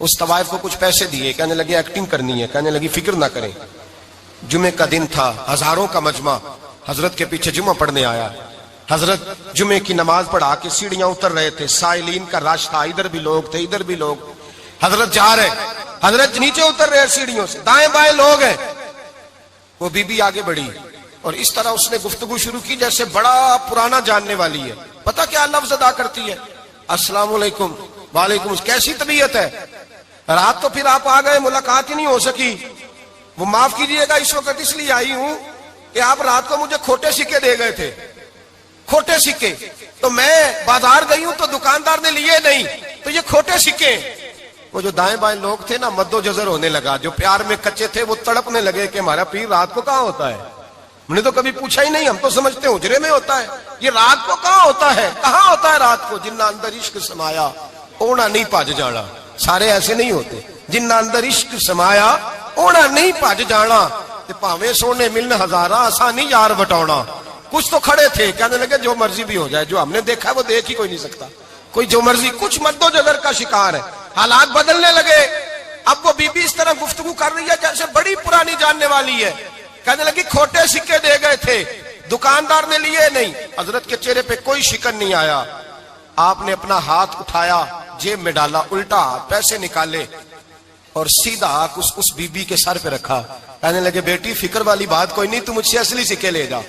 S1: اس طوائف کو کچھ پیسے دیے، کہنے لگے ایکٹنگ کرنی ہے، کہنے لگی فکر نہ کریں. جمعے کا دن تھا، ہزاروں کا مجمع حضرت کے پیچھے جمعہ پڑھنے آیا. حضرت جمعے کی نماز پڑھا کے سیڑھیاں اتر رہے تھے، سائلین کا رش تھا، ادھر بھی لوگ تھے ادھر بھی لوگ. حضرت جا رہے، حضرت نیچے اتر رہے سیڑھیوں سے، دائیں بائیں لوگ ہیں. وہ بی بی آگے بڑھی اور اس طرح اس نے گفتگو شروع کی جیسے بڑا پرانا جاننے والی ہے. پتہ کیا لفظ ادا کرتی ہے؟ السلام علیکم. وعلیکم السلام. کیسی طبیعت ہے؟ رات تو پھر آپ آ گئے، ملاقات ہی نہیں ہو سکی. وہ معاف کیجئے گا اس وقت اس لیے آئی ہوں کہ آپ رات کو مجھے کھوٹے سکے دے گئے تھے، کھوٹے سکے، تو میں بازار گئی ہوں تو دکاندار نے لیے نہیں، تو یہ کھوٹے سکے. وہ جو دائیں بائیں لوگ تھے نا مد و جزر ہونے لگا، جو پیار میں کچے تھے وہ تڑپنے لگے کہ ہمارا پیر رات کو کہاں ہوتا ہے. ہم نے تو کبھی پوچھا ہی نہیں، ہم تو سمجھتے ہیں حجرے میں ہوتا ہے، یہ رات کو کہاں ہوتا ہے، کہاں ہوتا ہے رات کو. جنہ اندر عشق سمایا اونا نہیں پاج جانا. سارے ایسے نہیں ہوتے. جنہ اندر عشق سمایا اونا نہیں پاج جانا. پاویں سونے ملن ہزارہ آسانی یار بٹاؤنا. کچھ تو کھڑے تھے کہنے لگے جو مرضی بھی ہو جائے، جو ہم نے دیکھا ہے وہ دیکھ ہی کوئی نہیں سکتا، کوئی جو مرضی. کچھ مد و جزر کا شکار ہے. حالات بدلنے لگے. اب وہ بی بی اس طرح گفتگو کر رہی ہے جیسے بڑی پرانی جاننے والی ہے. کہنے لگی کھوٹے سکے دے گئے تھے، دکاندار نے لیے نہیں. حضرت کے چہرے پہ کوئی شکن نہیں آیا. آپ نے اپنا ہاتھ اٹھایا، جیب میں ڈالا، الٹا ہاتھ، پیسے نکالے اور سیدھا ہاتھ اس بی بی کے سر پہ رکھا. کہنے لگے بیٹی فکر والی بات کوئی نہیں، تم مجھ سے اصلی سکے لے جا،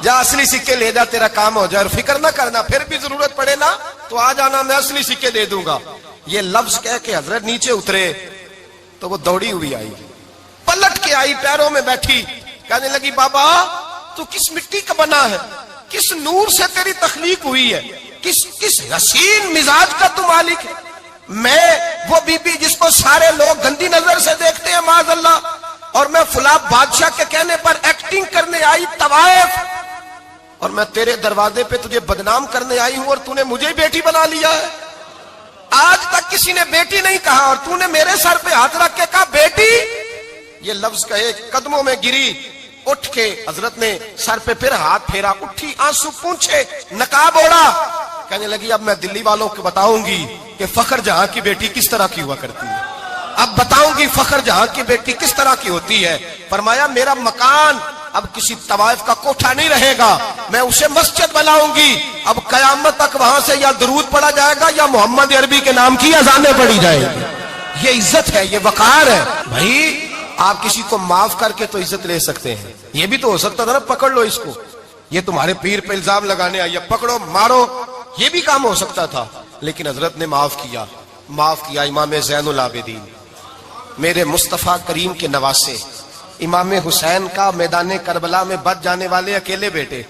S1: جا اصلی سکے لے جا، تیرا کام ہو جائے. اور فکر نہ کرنا، پھر بھی ضرورت پڑے نا تو آ جانا، میں اصلی سکے دے دوں گا. یہ لفظ کہہ کے حضرت نیچے اترے تو وہ دوڑی ہوئی آئی، پلٹ کے آئی، پیروں میں بیٹھی. کہنے لگی بابا تو کس مٹی کا بنا ہے، کس نور سے تیری تخلیق ہوئی ہے، کس حسین مزاج کا تو مالک ہے. میں وہ بی بی جس کو سارے لوگ گندی نظر سے دیکھتے ہیں معاذ اللہ، اور میں فلاں بادشاہ کے کہنے پر ایکٹنگ کرنے آئی طوائف، اور میں تیرے دروازے پہ تجھے بدنام کرنے آئی ہوں اور تو نے مجھے بیٹی بنا لیا ہے. آج تک کسی نے بیٹی نہیں کہا اور تو نے میرے سر پہ ہاتھ رکھ کے کہا بیٹی. یہ لفظ کہے قدموں میں گری، اٹھ کے حضرت نے سر پہ پھر ہاتھ پھیرا، اٹھی، آنسو پونچھے، نقاب اوڑا. کہنے لگی اب میں دلی والوں کو بتاؤں گی کہ فخر جہاں کی بیٹی کس طرح کی ہوا کرتی ہے، اب بتاؤں گی فخر جہاں کی بیٹی کس طرح کی ہوتی ہے. فرمایا میرا مکان اب کسی طوائف کا کوٹھا نہیں رہے گا، میں اسے مسجد بناؤں گی. اب قیامت تک وہاں سے یا درود پڑھا جائے گا یا محمد عربی کے نام کی اذانیں پڑھی جائے گی. یہ عزت ہے، یہ وقار ہے. بھائی آپ کسی کو معاف کر کے تو عزت لے سکتے ہیں. یہ بھی تو ہو سکتا تھا نا پکڑ لو اس کو، یہ تمہارے پیر پہ الزام لگانے آئی ہے، پکڑو مارو، یہ بھی کام ہو سکتا تھا. لیکن حضرت نے معاف کیا، معاف کیا. امام زین العابدین میرے مصطفیٰ کریم کے نواسے، امام حسین کا میدان کربلا میں بچ جانے والے اکیلے بیٹے،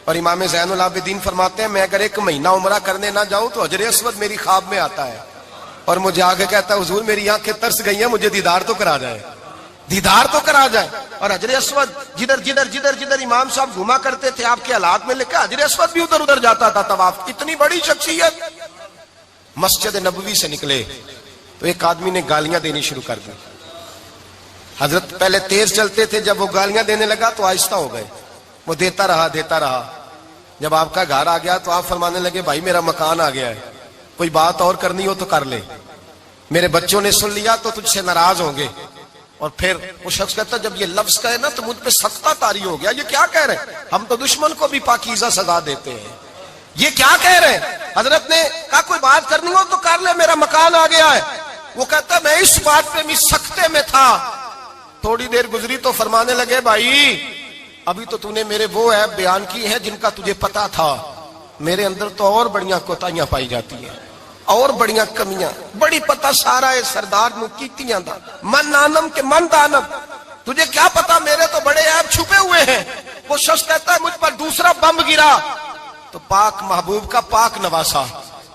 S1: اور امام زین العابدین فرماتے ہیں میں اگر 1 مہینہ عمرہ کرنے نہ جاؤں تو حجر اسود میری خواب میں آتا ہے اور مجھے آگے کہتا ہے حضور میری آنکھیں ترس گئی ہیں، مجھے دیدار تو کرا جائے، دیدار تو کرا جائے۔ اور حجر اسود جدھر امام صاحب گھوما کرتے تھے آپ کے حالات میں لکھا حجر اسود بھی ادھر ادھر جاتا تھا طواف۔ اتنی بڑی شخصیت۔ مسجد نبوی سے نکلے تو ایک آدمی نے گالیاں دینی شروع کر دی۔ حضرت پہلے تیز چلتے تھے، جب وہ گالیاں دینے لگا تو آہستہ ہو گئے، وہ دیتا رہا۔ جب آپ کا گھر آ گیا تو آپ فرمانے لگے بھائی میرا مکان آ گیا ہے، کوئی بات اور کرنی ہو تو کر لے، میرے بچوں نے سن لیا تو تجھ سے ناراض ہوں گے۔ اور پھر وہ شخص کہتا جب یہ لفظ کہے نا تو مجھ پہ سختہ طاری ہو گیا، یہ کیا کہہ رہے ہیں؟ ہم تو دشمن کو بھی پاکیزہ سزا دیتے ہیں، یہ کیا کہہ رہے ہیں؟ حضرت نے کہا کوئی بات کرنی ہو تو کر لے، میرا مکان آ گیا ہے۔ وہ کہتا میں اس بات پہ بھی سختے میں تھا۔ تھوڑی دیر گزری تو فرمانے لگے بھائی ابھی تو نے میرے وہ عیب بیان کی ہے جن کا تجھے پتا تھا، میرے اندر تو اور بڑیاں کوتاہیاں پائی جاتی ہیں، اور بڑیاں کمیاں، بڑی پتا سارا ہے سردار نو کیتیاں دا من نانم کے من دانم، تجھے کیا پتا میرے تو بڑے عیب چھپے ہوئے ہیں۔ وہ شخص کہتا ہے مجھ پر دوسرا بم گرا تو پاک محبوب کا پاک نواسا،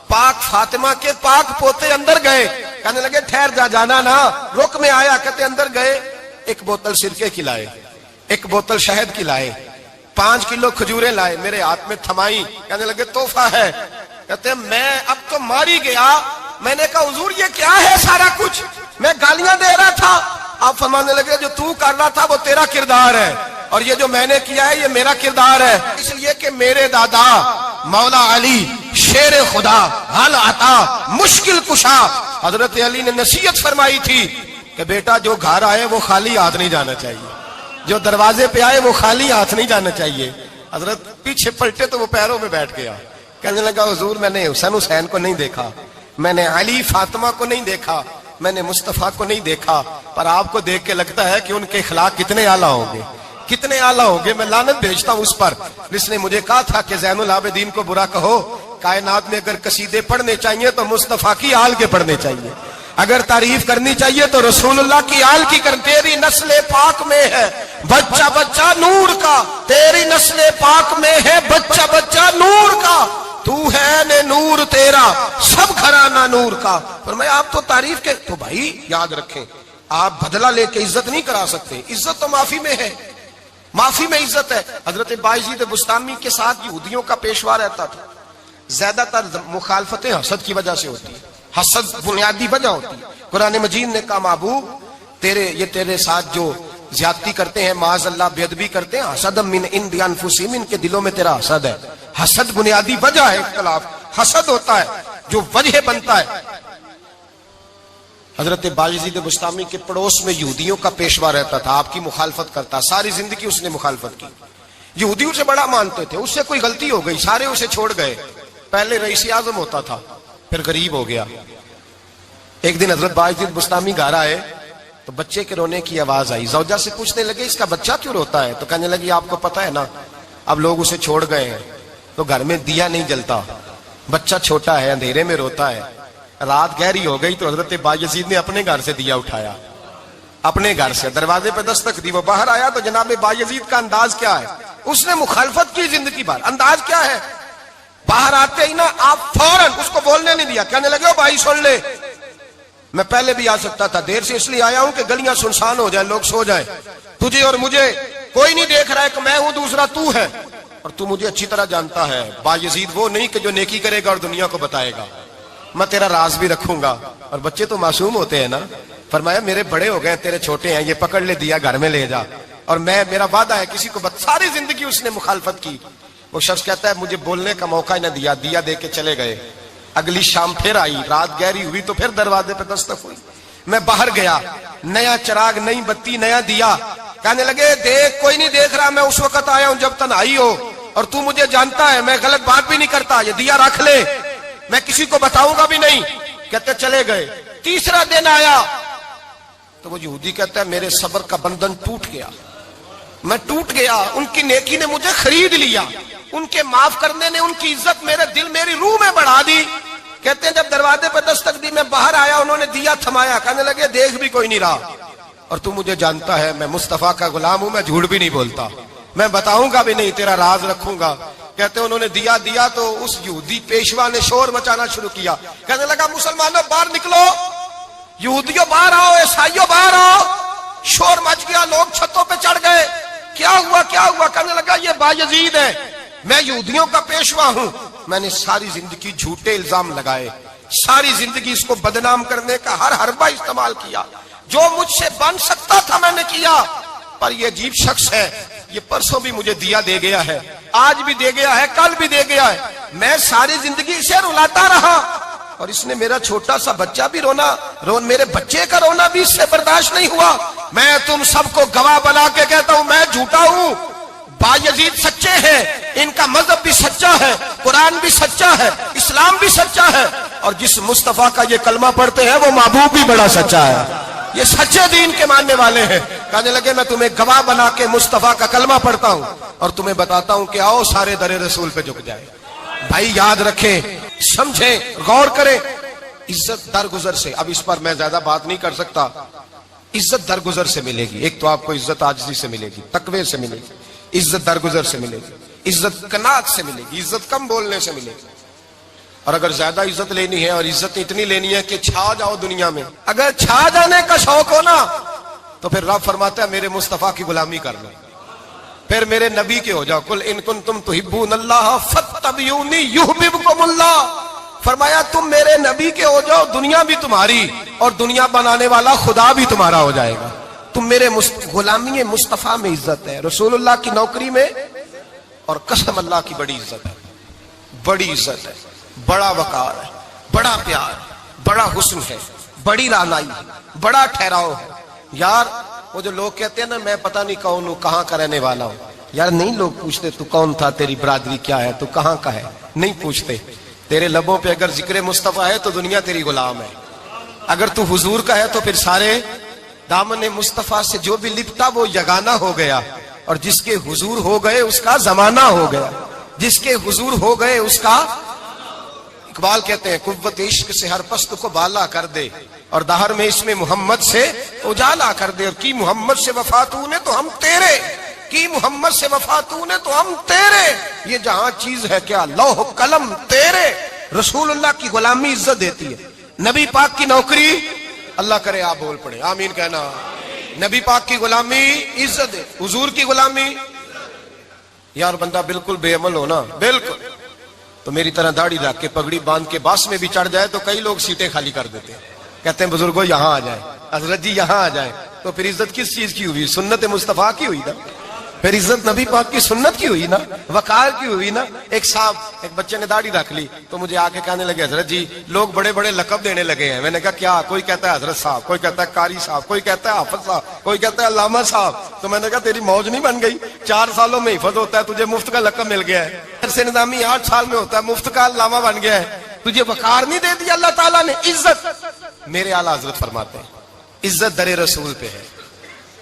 S1: پاک فاطمہ کے پاک پوتے اندر گئے، کہنے لگے ٹھہر جانا نا، رک میں آیا، کہتے اندر گئے، 1 بوتل سرکے کی لائے، 1 بوتل شہد کی لائے، 5 کلو کھجوریں لائے، میرے ہاتھ میں تھمائی، کہنے لگے تحفہ ہے۔ کہتے ہیں میں اب تو ماری گیا، میں نے کہا حضور یہ کیا ہے سارا کچھ، میں گالیاں دے رہا تھا۔ آپ فرمانے لگے جو تو کر رہا تھا وہ تیرا کردار ہے اور یہ جو میں نے کیا ہے یہ میرا کردار ہے، اس لیے کہ میرے دادا مولا علی شیر خدا حل عطا مشکل کشا، حضرت علی نے نصیحت فرمائی تھی کہ بیٹا جو گھر آئے وہ خالی ہاتھ نہیں جانا چاہیے، جو دروازے پہ آئے وہ خالی ہاتھ نہیں جانا چاہیے۔ حضرت پیچھے پلٹے تو وہ پیروں میں بیٹھ گیا، کہنے لگا حضور میں نے حسین کو نہیں دیکھا، میں نے علی فاطمہ کو نہیں دیکھا، میں نے مصطفیٰ کو نہیں دیکھا، پر آپ کو دیکھ کے لگتا ہے کہ ان کے اخلاق کتنے اعلیٰ ہوں گے، کتنے اعلیٰ ہوں گے۔ میں لعنت بھیجتا ہوں اس پر جس نے مجھے کہا تھا کہ زین العابدین کو برا کہو، کائنات میں اگر قصیدے پڑھنے چاہیے تو مصطفیٰ کی آل کے پڑھنے چاہیے، اگر تعریف کرنی چاہیے تو رسول اللہ کی آل کی کر۔ تیری نسل پاک میں ہے بچہ بچہ نور کا، تیری نسل پاک میں ہے بچہ بچہ نور کا، تو ہے نے نور تیرا سب گھرانہ نور کا۔ فرمایا آپ تو تعریف کے، تو بھائی یاد رکھیں آپ بدلہ لے کے عزت نہیں کرا سکتے، عزت تو معافی میں ہے، معافی میں عزت ہے۔ حضرت بایزید بستامی کے ساتھ یہودیوں کا پیشوا رہتا تھا، زیادہ تر مخالفتیں حسد کی وجہ سے ہوتی ہیں، حسد بنیادی وجہ ہوتی ہے۔ قرآن مجید نے کہا محبوب تیرے ساتھ جو زیادتی کرتے ہیں، معاذ اللہ بے ادبی کرتے ہیں، حسد من عند انفسہم، ان کے دلوں میں تیرا حسد ہے۔ حسد بنیادی وجہ ہے، اختلاف حسد ہوتا ہے جو وجہ بنتا ہے۔ حضرت بایزید بستامی کے پڑوس میں یہودیوں کا پیشوا رہتا تھا، آپ کی مخالفت کرتا، ساری زندگی اس نے مخالفت کی، یہودی اسے بڑا مانتے تھے، اس سے کوئی غلطی ہو گئی سارے اسے چھوڑ گئے، پہلے رئیس اعظم ہوتا تھا پھر غریب ہو گیا۔ ایک دن حضرت بایزید بستامی گھر آئے تو بچے کے رونے کی آواز آئی، زوجہ سے پوچھنے لگے اس کا بچہ کیوں روتا ہے؟ تو کہنے لگی آپ کو پتہ ہے نا اب لوگ اسے چھوڑ گئے ہیں تو گھر میں دیا نہیں جلتا، بچہ چھوٹا ہے اندھیرے میں روتا ہے۔ رات گہری ہو گئی تو حضرت بایزید نے اپنے گھر سے دیا اٹھایا، اپنے گھر سے دروازے پہ دستک دی، وہ باہر آیا تو جناب بایزید کا انداز کیا ہے، اس نے مخالفت کی زندگی بھر، انداز کیا ہے، باہر آتے ہی نا آپ فوراً اس کو بولنے نہیں دیا، کہنے لگے بھائی سن لے میں پہلے بھی آ سکتا تھا، دیر سے اس لیے آیا ہوں کہ گلیاں سنسان ہو جائیں، لوگ سو جائیں، تجھے اور مجھے کوئی نہیں دیکھ رہا ہے کہ میں ہوں دوسرا تو ہے، اور تو مجھے اچھی طرح جانتا ہے بایزید وہ نہیں کہ جو نیکی کرے گا اور دنیا کو بتائے گا، میں تیرا راز بھی رکھوں گا۔ اور بچے تو معصوم ہوتے ہیں نا، فرمایا میرے بڑے ہو گئے تیرے چھوٹے ہیں، یہ پکڑ لے دیا گھر میں لے جا، اور میرا وعدہ ہے کسی کو ساری زندگی اس نے مخالفت کی۔ وہ شخص کہتا ہے مجھے بولنے کا موقع نہ دیا، دیا دے کے چلے گئے۔ اگلی شام پھر آئی، رات گہری ہوئی تو پھر دروازے پہ دستک ہوئی، میں باہر گیا، نیا چراغ نئی بتی نیا دیا، کہنے لگے دیکھ کوئی نہیں دیکھ رہا، میں اس وقت آیا ہوں جب تنہائی ہو اور تو مجھے جانتا ہے میں غلط بات بھی نہیں کرتا، یہ دیا رکھ لے میں کسی کو بتاؤں گا بھی نہیں۔ کہتے چلے گئے، تیسرا دن آیا تو وہ یہودی کہتا ہے میرے صبر کا بندھن ٹوٹ گیا، میں ٹوٹ گیا، ان کی نیکی نے مجھے خرید لیا، ان کے معاف کرنے نے ان کی عزت میرے دل میری روح میں بڑھا دی۔ کہتے ہیں جب دروازے پہ دستک دی میں باہر آیا، انہوں نے دیا تھمایا، کہنے لگے دیکھ بھی کوئی نہیں رہا، اور تو مجھے جانتا ہے میں مصطفیٰ کا غلام ہوں، میں جھوٹ بھی نہیں بولتا، میں بتاؤں گا بھی نہیں، تیرا راز رکھوں گا۔ کہتے ہیں انہوں نے دیا تو اس یہودی پیشوا نے شور مچانا شروع کیا، کہنے لگا مسلمانوں باہر نکلو، یہودیوں باہر آؤ، عیسائیوں باہر آؤ۔ شور مچ گیا، لوگ چھتوں پہ چڑھ گئے، کیا ہوا کیا ہوا؟ کہنے لگا یہ بایزید ہے، میں یہودیوں کا پیشوا ہوں، میں نے ساری زندگی جھوٹے الزام لگائے، ساری زندگی اس کو بدنام کرنے کا ہر حربہ استعمال کیا، جو مجھ سے بن سکتا تھا میں نے کیا، پر یہ عجیب شخص ہے، یہ پرسوں بھی مجھے دیا دے گیا ہے، آج بھی دے گیا ہے، کل بھی دے گیا ہے، میں ساری زندگی اسے رلاتا رہا، اور اس نے میرا چھوٹا سا بچہ بھی میرے بچے کا رونا بھی اس سے برداشت نہیں ہوا۔ میں تم سب کو گواہ بنا کے کہتا ہوں میں جھوٹا ہوں، بایزید سچے ہیں، ان کا مذہب بھی سچا ہے، قرآن بھی سچا ہے، اسلام بھی سچا ہے، اور جس مصطفیٰ کا یہ کلمہ پڑھتے ہیں وہ محبوب بھی بڑا سچا ہے، یہ سچے دین کے ماننے والے ہیں۔ کہنے لگے میں تمہیں گواہ بنا کے مصطفیٰ کا کلمہ پڑھتا ہوں اور تمہیں بتاتا ہوں کہ آؤ سارے در رسول پہ جھک جائے۔ بھائی یاد رکھیں، سمجھیں، غور کریں، عزت درگزر سے، اب اس پر میں زیادہ بات نہیں کر سکتا، عزت درگزر سے ملے گی۔ ایک تو آپ کو عزت عاجزی سے ملے گی، تقوی سے ملے گی، عزت درگزر سے ملے گی، عزت قناعت سے ملے گی، عزت کم بولنے سے ملے گی۔ اور اگر زیادہ عزت لینی ہے اور عزت اتنی لینی ہے کہ چھا جاؤ دنیا میں، اگر چھا جانے کا شوق ہو نا تو پھر رب فرماتا ہے میرے مصطفیٰ کی غلامی کر لو، پھر میرے نبی کے ہو جاؤ، قل ان کنتم تحبون اللہ فاتبعونی یحببکم اللہ، فرمایا تم میرے نبی کے ہو جاؤ، دنیا بھی تمہاری اور دنیا بنانے والا خدا بھی تمہارا ہو جائے گا۔ تم میرے غلامی مصطفیٰ میں عزت ہے، رسول اللہ کی نوکری میں، اور قسم اللہ کی بڑی عزت ہے، بڑی عزت ہے، بڑا وقار ہے، بڑا پیار، بڑا حسن ہے، بڑی رعنائی ہے، بڑا ٹھہراؤ ہے۔ یار وہ جو لوگ کہتے ہیں نا میں پتہ نہیں کون ہوں، کہاں کا رہنے والا ہوں، یار نہیں لوگ پوچھتے تو کون تھا، تیری برادری کیا ہے، تو کہاں کا ہے، نہیں پوچھتے۔ تیرے لبوں پہ اگر ذکر مصطفیٰ ہے تو دنیا تیری غلام ہے، اگر تو حضور کا ہے تو پھر سارے دامن مصطفیٰ سے جو بھی لپٹا وہ یگانہ ہو گیا، اور جس کے حضور ہو گئے اس کا زمانہ ہو گیا، جس کے حضور ہو گئے اس کا، اقبال کہتے ہیں قوت عشق سے ہر پست کو بالا کر دے، اور دہر میں اس میں محمد سے اجالا کر دے، اور کی محمد سے وفا تو نے تو ہم تیرے، کی محمد سے وفا تو نے تو ہم تیرے، یہ جہاں چیز ہے کیا لوح قلم تیرے۔ رسول اللہ کی غلامی عزت دیتی ہے، نبی پاک کی نوکری، اللہ کرے آپ بول پڑے آمین کہنا، نبی پاک کی غلامی عزت دے، حضور کی غلامی۔ یار بندہ بالکل بے عمل ہو نا، بالکل، تو میری طرح داڑھی رکھ کے پگڑی باندھ کے باس میں بھی چڑھ جائے تو کئی لوگ سیٹیں خالی کر دیتے ہیں، کہتے ہیں بزرگوں یہاں آ جائیں، حضرت جی یہاں آ جائیں، تو پھر عزت کس چیز کی ہوئی؟ سنت مصطفیٰ کی ہوئی نا، پھر عزت نبی پاک کی سنت کی ہوئی نا، وقار کی ہوئی نا۔ ایک صاحب، ایک بچے نے داڑھی رکھ لی تو مجھے آ کے کہنے لگے حضرت جی لوگ بڑے بڑے لقب دینے لگے ہیں۔ میں نے کہا کیا؟ کوئی کہتا ہے حضرت صاحب، کوئی کہتا ہے قاری صاحب، کوئی کہتا ہے حافظ صاحب، کوئی کہتا ہے علامہ صاحب۔ تو میں نے کہا تیری موج نہیں بن گئی، 4 سالوں میں حفظ ہوتا ہے، تجھے مفت کا لقب مل گیا ہے، سے نظامی 8 سال میں ہوتا ہے، مفت کا علامہ بن گیا ہے، تجھے وقار نہیں دے دیا اللہ تعالیٰ نے، عزت۔ میرے اعلیٰ حضرت فرماتے ہیں عزت در رسول پہ ہے،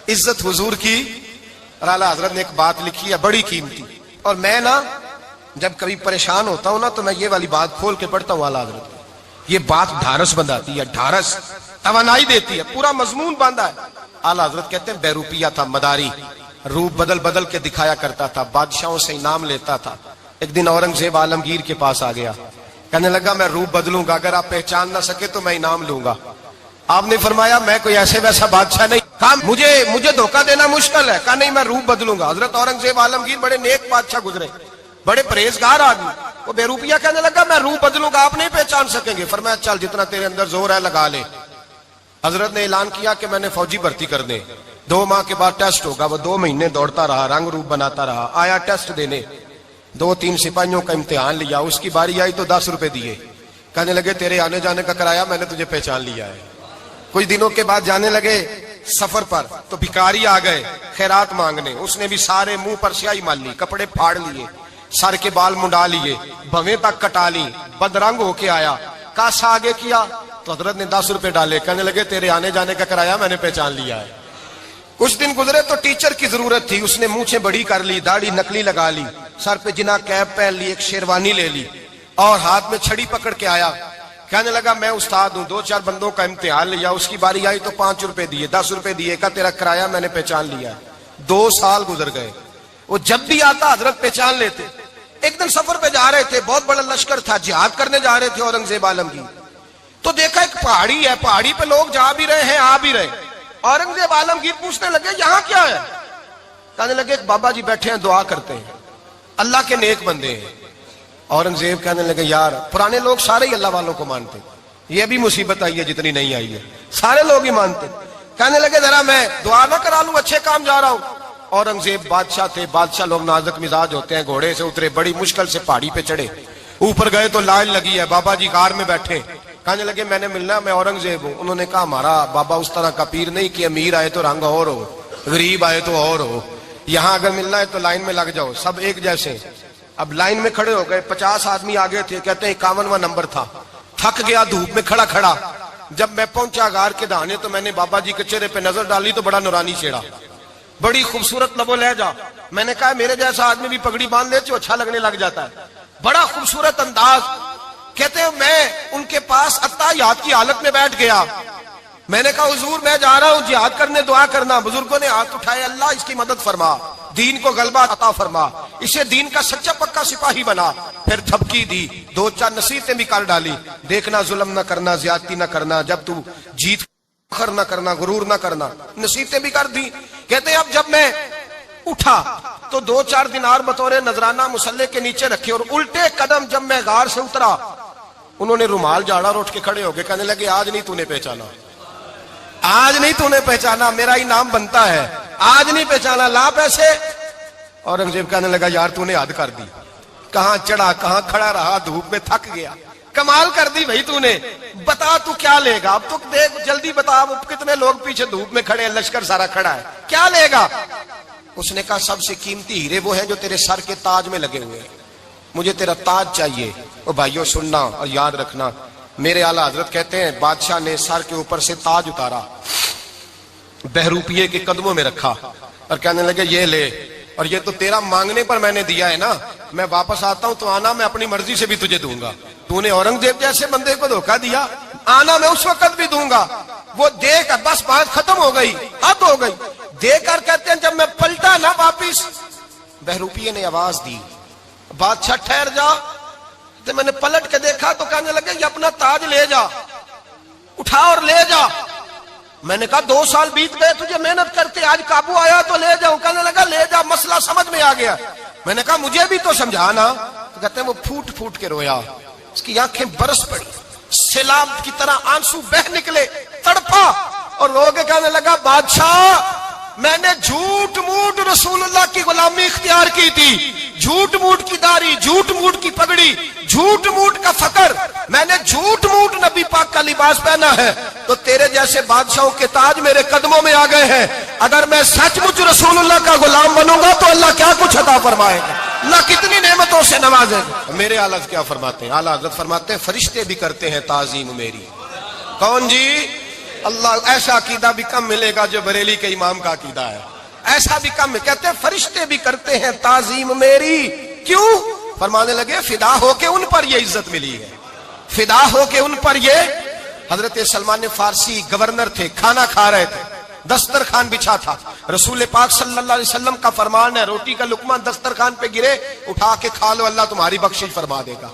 S1: عزت حضور کی۔ اور اعلیٰ حضرت نے ایک بات لکھی ہے بڑی قیمتی، اور میں نا جب کبھی پریشان ہوتا ہوں نا تو میں یہ والی بات کھول کے پڑھتا ہوں اعلیٰ حضرت، یہ بات ڈھارس بندھاتی ہے، ڈھارس، توانائی دیتی ہے، پورا مضمون باندھا ہے۔ اعلیٰ حضرت کہتے ہیں بیروپیہ تھا مداری، روپ بدل بدل کے دکھایا کرتا تھا، بادشاہوں سے انعام لیتا تھا۔ ایک دن اورنگزیب عالمگیر کے پاس آ گیا، کہنے لگا میں روپ بدلوں گا، اگر آپ پہچان نہ سکے تو میں انعام لوں گا۔ آپ نے فرمایا میں کوئی ایسے ویسا بادشاہ نہیں، کہا مجھے دھوکہ دینا مشکل ہے، کہا نہیں میں روپ بدلوں گا۔ حضرت اورنگزیب عالمگیر بڑے نیک بادشاہ گزرے، بڑے پرہیزگار آدمی، وہ بے روپیہ کہنے لگا میں روپ بدلوں گا، آپ نہیں پہچان سکیں گے۔ فرمایا چل جتنا تیرے اندر زور ہے لگا لے۔ حضرت نے اعلان کیا کہ میں نے فوجی بھرتی کر دیں، 2 ماہ کے بعد ٹیسٹ ہوگا۔ وہ 2 مہینے دوڑتا رہا، رنگ روپ بناتا رہا، آیا ٹیسٹ دینے، 2-3 سپاہیوں کا امتحان لیا، اس کی باری آئی تو 10 روپے دیے، کہنے لگے تیرے آنے جانے کا کرایہ میں نے تجھے پہچان لیا ہے۔ کچھ دنوں کے بعد جانے لگے سفر پر تو بھکاری آ گئے خیرات مانگنے، اس نے بھی سارے منہ پر سیاہی مال لی، کپڑے پھاڑ لیے، سر کے بال منڈا لیے، بھویں تک کٹا لی، بدرنگ ہو کے آیا، کاسا آگے کیا تو حضرت نے 10 روپے ڈالے، کہنے لگے تیرے آنے جانے کا کرایہ میں نے پہچان لیا ہے۔ کچھ دن گزرے تو ٹیچر کی ضرورت تھی، اس نے مونچھیں بڑی کر لی، داڑھی نکلی لگا لی، سر پہ جنا کیپ پہن لی، ایک شیروانی لے لی، اور ہاتھ میں چھڑی پکڑ کے آیا، کہنے لگا میں استاد ہوں، 2-4 بندوں کا امتحان لیا، اس کی باری آئی تو 5 روپے دیے، 10 روپے دیے، کہا تیرا کرایہ میں نے پہچان لیا ہے۔ 2 سال گزر گئے، وہ جب بھی آتا حضرت پہچان لیتے، ایک دن سفر پہ جا رہے تھے، بہت بڑا لشکر تھا، جہاد کرنے جا رہے تھے اورنگزیب عالمگیر. تو دیکھا ایک پہاڑی ہے، پہاڑی پہ لوگ جا بھی رہے ہیں آ بھی رہے. اورنگزیب عالمگیر پوچھنے لگے یہاں کیا ہے؟ کہنے لگے ایک بابا جی بیٹھے ہیں دعا کرتے ہیں، اللہ کے نیک بندے ہیں. اورنگزیب کہنے لگے یار پرانے لوگ سارے ہی اللہ والوں کو مانتے، یہ بھی مصیبت آئی ہے جتنی نہیں آئی ہے، سارے لوگ ہی مانتے. کہنے لگے ذرا میں دعا نہ کرا لوں، اچھے کام جا رہا ہوں. اورنگزیب بادشاہ تھے، بادشاہ لوگ نازک مزاج ہوتے ہیں. گھوڑے سے اترے، بڑی مشکل سے پہاڑی پہ چڑھے، اوپر گئے تو لائن لگی ہے، بابا جی کار میں بیٹھے. کہنے لگے میں نے ملنا، میں اورنگزیب ہوں. انہوں نے کہا ہمارا بابا اس طرح کا پیر نہیں کہ امیر آئے تو رنگ اور ہو، غریب آئے تو اور ہو، یہاں اگر ملنا ہے تو لائن میں لگ جاؤ، سب ایک جیسے. اب لائن میں کھڑے ہو گئے، 50 آدمی آگے تھے، کہتے ہیں 51واں نمبر تھا. تھک گیا دھوپ میں کھڑا کھڑا. جب میں پہنچا غار کے دہانے تو میں نے بابا جی کے چہرے پہ نظر ڈالی تو بڑا نورانی چہرہ، بڑی خوبصورت لب و لہجہ. میں نے کہا میرے جیسا آدمی بھی پگڑی باندھ لے تو اچھا لگنے لگ جاتا ہے، بڑا خوبصورت انداز. کہتے ہیں میں ان کے پاس اتحیات کی حالت میں بیٹھ گیا. میں نے کہا حضور میں جا رہا ہوں جہاد کرنے، دعا کرنا. بزرگوں نے ہاتھ اٹھائے، اللہ اس کی مدد فرما، دین کو غلبہ عطا فرما، اسے دین کا سچا پکا سپاہی بنا. پھر تھپکی دی، 2-4 نصیحتیں بھی کر ڈالی. دیکھنا ظلم نہ کرنا، زیادتی نہ کرنا، جب تو جیت فخر نہ کرنا، غرور نہ کرنا، نصیحتیں بھی کر دی. کہتے ہیں اب جب میں اٹھا تو 2-4 دینار بطور نذرانہ مسلح کے نیچے رکھے، اور الٹے قدم جب میں غار سے اترا انہوں نے رومال جھاڑا اور اٹھ کے کھڑے ہو گئے. کہنے لگے آج نہیں تو نے پہچانا، آج نہیں تو نے پہچانا، میرا ہی نام بنتا ہے، آج نہیں پہچانا، لا پیسے. اورنگزیب کہنے لگا یار تو نے حد کر دی، کہاں چڑھا کہاں کھڑا رہا، دھوپ میں تھک گیا، کمال کر دی بھائی تو نے. بتا تو کیا لے گا اب، تو دیکھ جلدی بتا، اب کتنے لوگ پیچھے دھوپ میں کھڑے ہیں، لشکر سارا کھڑا ہے، کیا لے گا؟ اس نے کہا سب سے قیمتی ہیرے وہ ہیں جو تیرے سر کے تاج میں لگے ہوئے ہیں، مجھے تیرا تاج چاہیے. او بھائیو سننا اور یاد رکھنا، میرے اعلیٰ حضرت کہتے ہیں بادشاہ نے سر کے اوپر سے تاج اتارا، بہروپیے کے قدموں میں رکھا اور کہنے لگے یہ لے، اور یہ تو تیرا مانگنے پر میں نے دیا ہے نا، میں واپس آتا ہوں تو آنا میں اپنی مرضی سے بھی تجھے دوں گا. تو نے اورنگزیب جیسے بندے کو دھوکہ دیا، آنا میں اس وقت بھی دوں گا. وہ دے کر بس بات ختم ہو گئی، حد ہو گئی. دے کر کہتے ہیں جب میں پلٹا نا واپس، بہروپیے نے آواز دی بادشاہ ٹھہر جا. تو میں نے پلٹ کے دیکھا تو کہنے لگے یہ اپنا تاج لے جا، اٹھا اور لے جا. میں نے کہا 2 سال بیت گئے تجھے محنت کرتے، آج قابو آیا تو لے جاؤں. کہنے لگا لے جا، مسئلہ سمجھ میں آ گیا. میں نے کہا مجھے بھی تو سمجھانا. تو کہتے ہیں وہ پھوٹ پھوٹ کے رویا، اس کی آنکھیں برس پڑی، سیلاب کی طرح آنسو بہ نکلے، تڑپا اور رو کے کہنے لگا بادشاہ میں نے جھوٹ موٹ رسول اللہ کی غلامی اختیار کی تھی، جھوٹ موٹ کی داڑھی، جھوٹ موٹ کی پگڑی، جھوٹ موٹ کا فقر، میں نے جھوٹ موٹ نبی پاک کا لباس پہنا ہے، تو تیرے جیسے بادشاہوں کے تاج میرے قدموں میں آ گئے ہیں. اگر میں سچ مچ رسول اللہ کا غلام بنوں گا تو اللہ کیا کچھ عطا فرمائے گا، اللہ کتنی نعمتوں سے نوازے گا. میرے اعلیٰ حضرت کیا فرماتے ہیں؟ اعلیٰ حضرت فرماتے ہیں فرشتے بھی کرتے ہیں تعظیم میری. کون جی؟ اللہ. ایسا عقیدہ بھی کم ملے گا جو بریلی کے امام کا عقیدہ ہے، ایسا بھی کم. کہتے ہیں فرشتے بھی کرتے ہیں تعظیم میری. کیوں؟ فرمانے لگے فدا ہو کے ان پر یہ عزت ملی ہے، فدا ہو کے ان پر یہ. حضرت سلمان فارسی گورنر تھے، کھانا کھا رہے تھے، دسترخوان بچھا تھا. رسول پاک صلی اللہ علیہ وسلم کا فرمان ہے روٹی کا لقمہ دسترخوان پہ گرے اٹھا کے کھا لو، اللہ تمہاری بخشش فرما دے گا.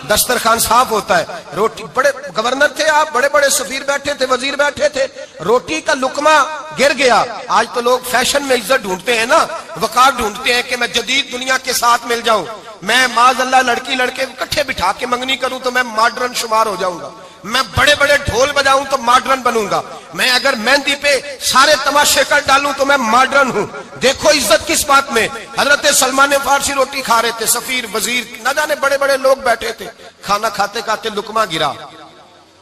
S1: دسترخوان صاف ہوتا ہے. روٹی، بڑے گورنر تھے آپ، بڑے بڑے سفیر بیٹھے تھے، وزیر بیٹھے تھے، روٹی کا لقمہ گر گیا. آج تو لوگ فیشن میں عزت ڈھونڈتے ہیں نا، وقار ڈھونڈتے ہیں کہ میں جدید دنیا کے ساتھ مل جاؤں، میں معاذ اللہ لڑکی لڑکے اکٹھے بٹھا کے منگنی کروں تو میں ماڈرن شمار ہو جاؤں گا، میں بڑے بڑے ڈھول بجاؤں تو ماڈرن بنوں گا، میں اگر مہندی پہ سارے تماشے کر ڈالوں تو میں ماڈرن ہوں. دیکھو عزت کس بات میں. حضرت سلمان فارسی روٹی کھا رہے تھے، سفیر وزیر نہ جانے بڑے بڑے لوگ بیٹھے تھے، کھانا کھاتے کھاتے لقمہ گرا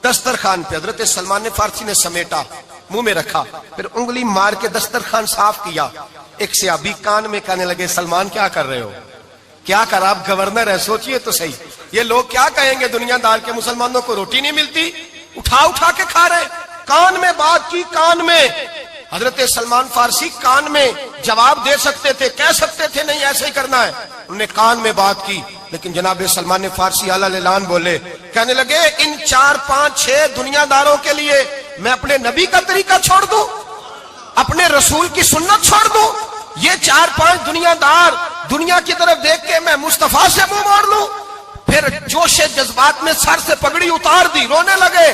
S1: دسترخوان پہ. حضرت سلمان فارسی نے سمیٹا، منہ میں رکھا، پھر انگلی مار کے دسترخوان صاف کیا. ایک صحابی کان میں کہنے لگے سلمان کیا کر رہے ہو، کیا کر، آپ گورنر ہے، سوچئے تو صحیح، یہ لوگ کیا کہیں گے دنیا دار کے مسلمانوں کو روٹی نہیں ملتی، اٹھا اٹھا کے کھا رہے. کان میں بات کی، کان میں. حضرت سلمان فارسی کان میں جواب دے سکتے تھے، کہہ سکتے تھے نہیں ایسے ہی کرنا ہے، انہوں نے کان میں بات کی. لیکن جناب سلمان فارسی اعلیٰ اعلان بولے، کہنے لگے ان 4 5 6 دنیا داروں کے لیے میں اپنے نبی کا طریقہ چھوڑ دوں، اپنے رسول کی سنت چھوڑ دوں؟ یہ 4 5 دنیا دار دنیا کی طرف دیکھ کے میں مصطفیٰ سے منہ موڑ لوں؟ پھر جوش جذبات میں سر سے پگڑی اتار دی، رونے لگے۔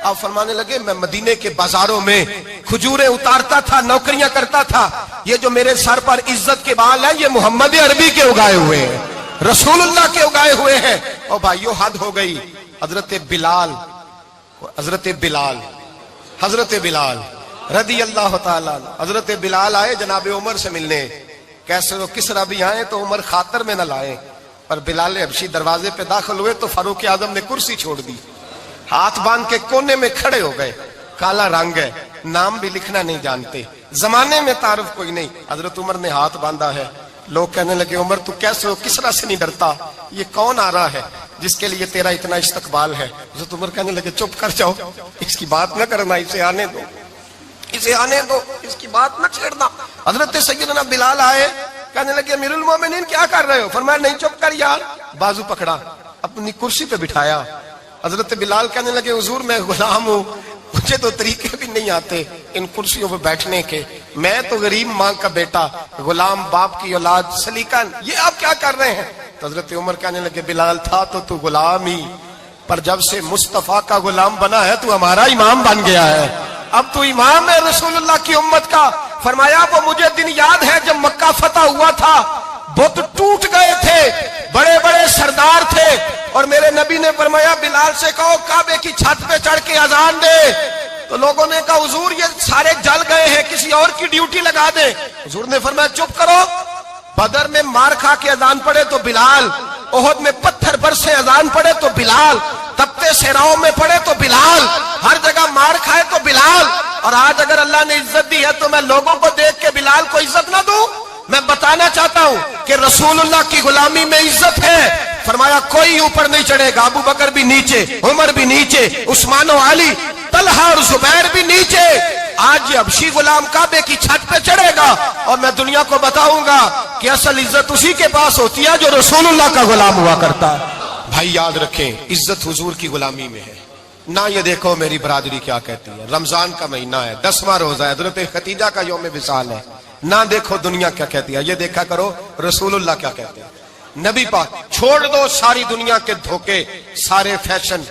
S1: آپ فرمانے لگے میں مدینے کے بازاروں میں کھجوریں اتارتا تھا، نوکریاں کرتا تھا، یہ جو میرے سر پر عزت کے بال ہیں یہ محمد عربی کے اگائے ہوئے ہیں، رسول اللہ کے اگائے ہوئے ہیں۔ اور بھائیو حد ہو گئی۔ حضرت بلال رضی اللہ تعالیٰ عنہ، حضرت بلال آئے جناب عمر سے ملنے، کیسے وہ کسرا بھی آئے تو عمر خاطر میں نہ لائے، اور بلال حبشی دروازے پہ داخل ہوئے تو فاروق اعظم نے کرسی چھوڑ دی، ہاتھ باندھ کے کونے میں کھڑے ہو گئے۔ کالا رنگ ہے، نام بھی لکھنا نہیں جانتے، زمانے میں تعارف کوئی نہیں۔ حضرت عمر نے ہاتھ باندھا ہے، لوگ کہنے لگے عمر تو کیسے ہو، کسرا سے نہیں ڈرتا، یہ کون آ رہا ہے جس کے لیے تیرا اتنا استقبال ہے؟ حضرت عمر کہنے لگے چپ کر جاؤ، اس کی بات نہ کرنا، اسے آنے دو، اسے آنے دو، اس کی بات نہ چھیڑنا۔ حضرت سیدنا بلال آئے، کہنے لگے امیر المومنین کیا کر رہے ہو؟ فرمایا نہیں چپ کر یار، بازو پکڑا، اپنی کرسی پہ بٹھایا۔ حضرت بلال کہنے لگے حضور میں غلام ہوں، مجھے تو طریقے بھی نہیں آتے ان کرسیوں پہ بیٹھنے کے، میں تو غریب ماں کا بیٹا، غلام باپ کی اولاد، سلیقن، یہ آپ کیا کر رہے ہیں؟ تو حضرت عمر کہنے لگے بلال تھا تو غلام ہی، پر جب سے مصطفیٰ کا غلام بنا ہے تو ہمارا امام بن گیا ہے، اب تو امام ہے رسول اللہ کی امت کا۔ فرمایا وہ مجھے دن یاد ہے جب مکہ فتح ہوا تھا، بت ٹوٹ گئے تھے، بڑے بڑے سردار تھے، اور میرے نبی نے فرمایا بلال سے کہو کعبے کی چھت پہ چڑھ کے اذان دے۔ تو لوگوں نے کہا حضور یہ سارے جل گئے ہیں، کسی اور کی ڈیوٹی لگا دے۔ حضور نے فرمایا چپ کرو، بدر میں مار کھا کے اذان پڑے تو بلال، احد میں پتھر برسے اذان پڑے تو بلال، تپتے صحراؤں میں پڑے تو بلال، ہر جگہ مار کھائے تو بلال۔ اور آج اگر اللہ نے عزت دی ہے تو میں لوگوں کو دیکھ کے بلال کو عزت نہ دوں؟ میں بتانا چاہتا ہوں کہ رسول اللہ کی غلامی میں عزت ہے۔ فرمایا کوئی اوپر نہیں چڑھے گا، ابو بکر بھی نیچے، عمر بھی نیچے، عثمان و علی، طلحہ اور زبیر بھی نیچے۔ آج یہ حبشی غلام کعبے کی چھت پہ چڑھے گا اور میں دنیا کو بتاؤں گا کہ اصل عزت اسی کے پاس ہوتی ہے جو رسول اللہ کا غلام ہوا کرتا ہے۔ بھائی یاد رکھیں عزت حضور کی غلامی میں ہے، نہ یہ دیکھو میری برادری کیا کہتی ہے، رمضان کا مہینہ ہے، 10واں روزہ ہے، حضرت خدیجہ کا یوم وصال ہے، نہ دیکھو دنیا کیا کہتی ہے، یہ دیکھا کرو رسول اللہ کیا کہتے ہیں۔ نبی پاک چھوڑ دو ساری دنیا کے دھوکے، سارے فیشن،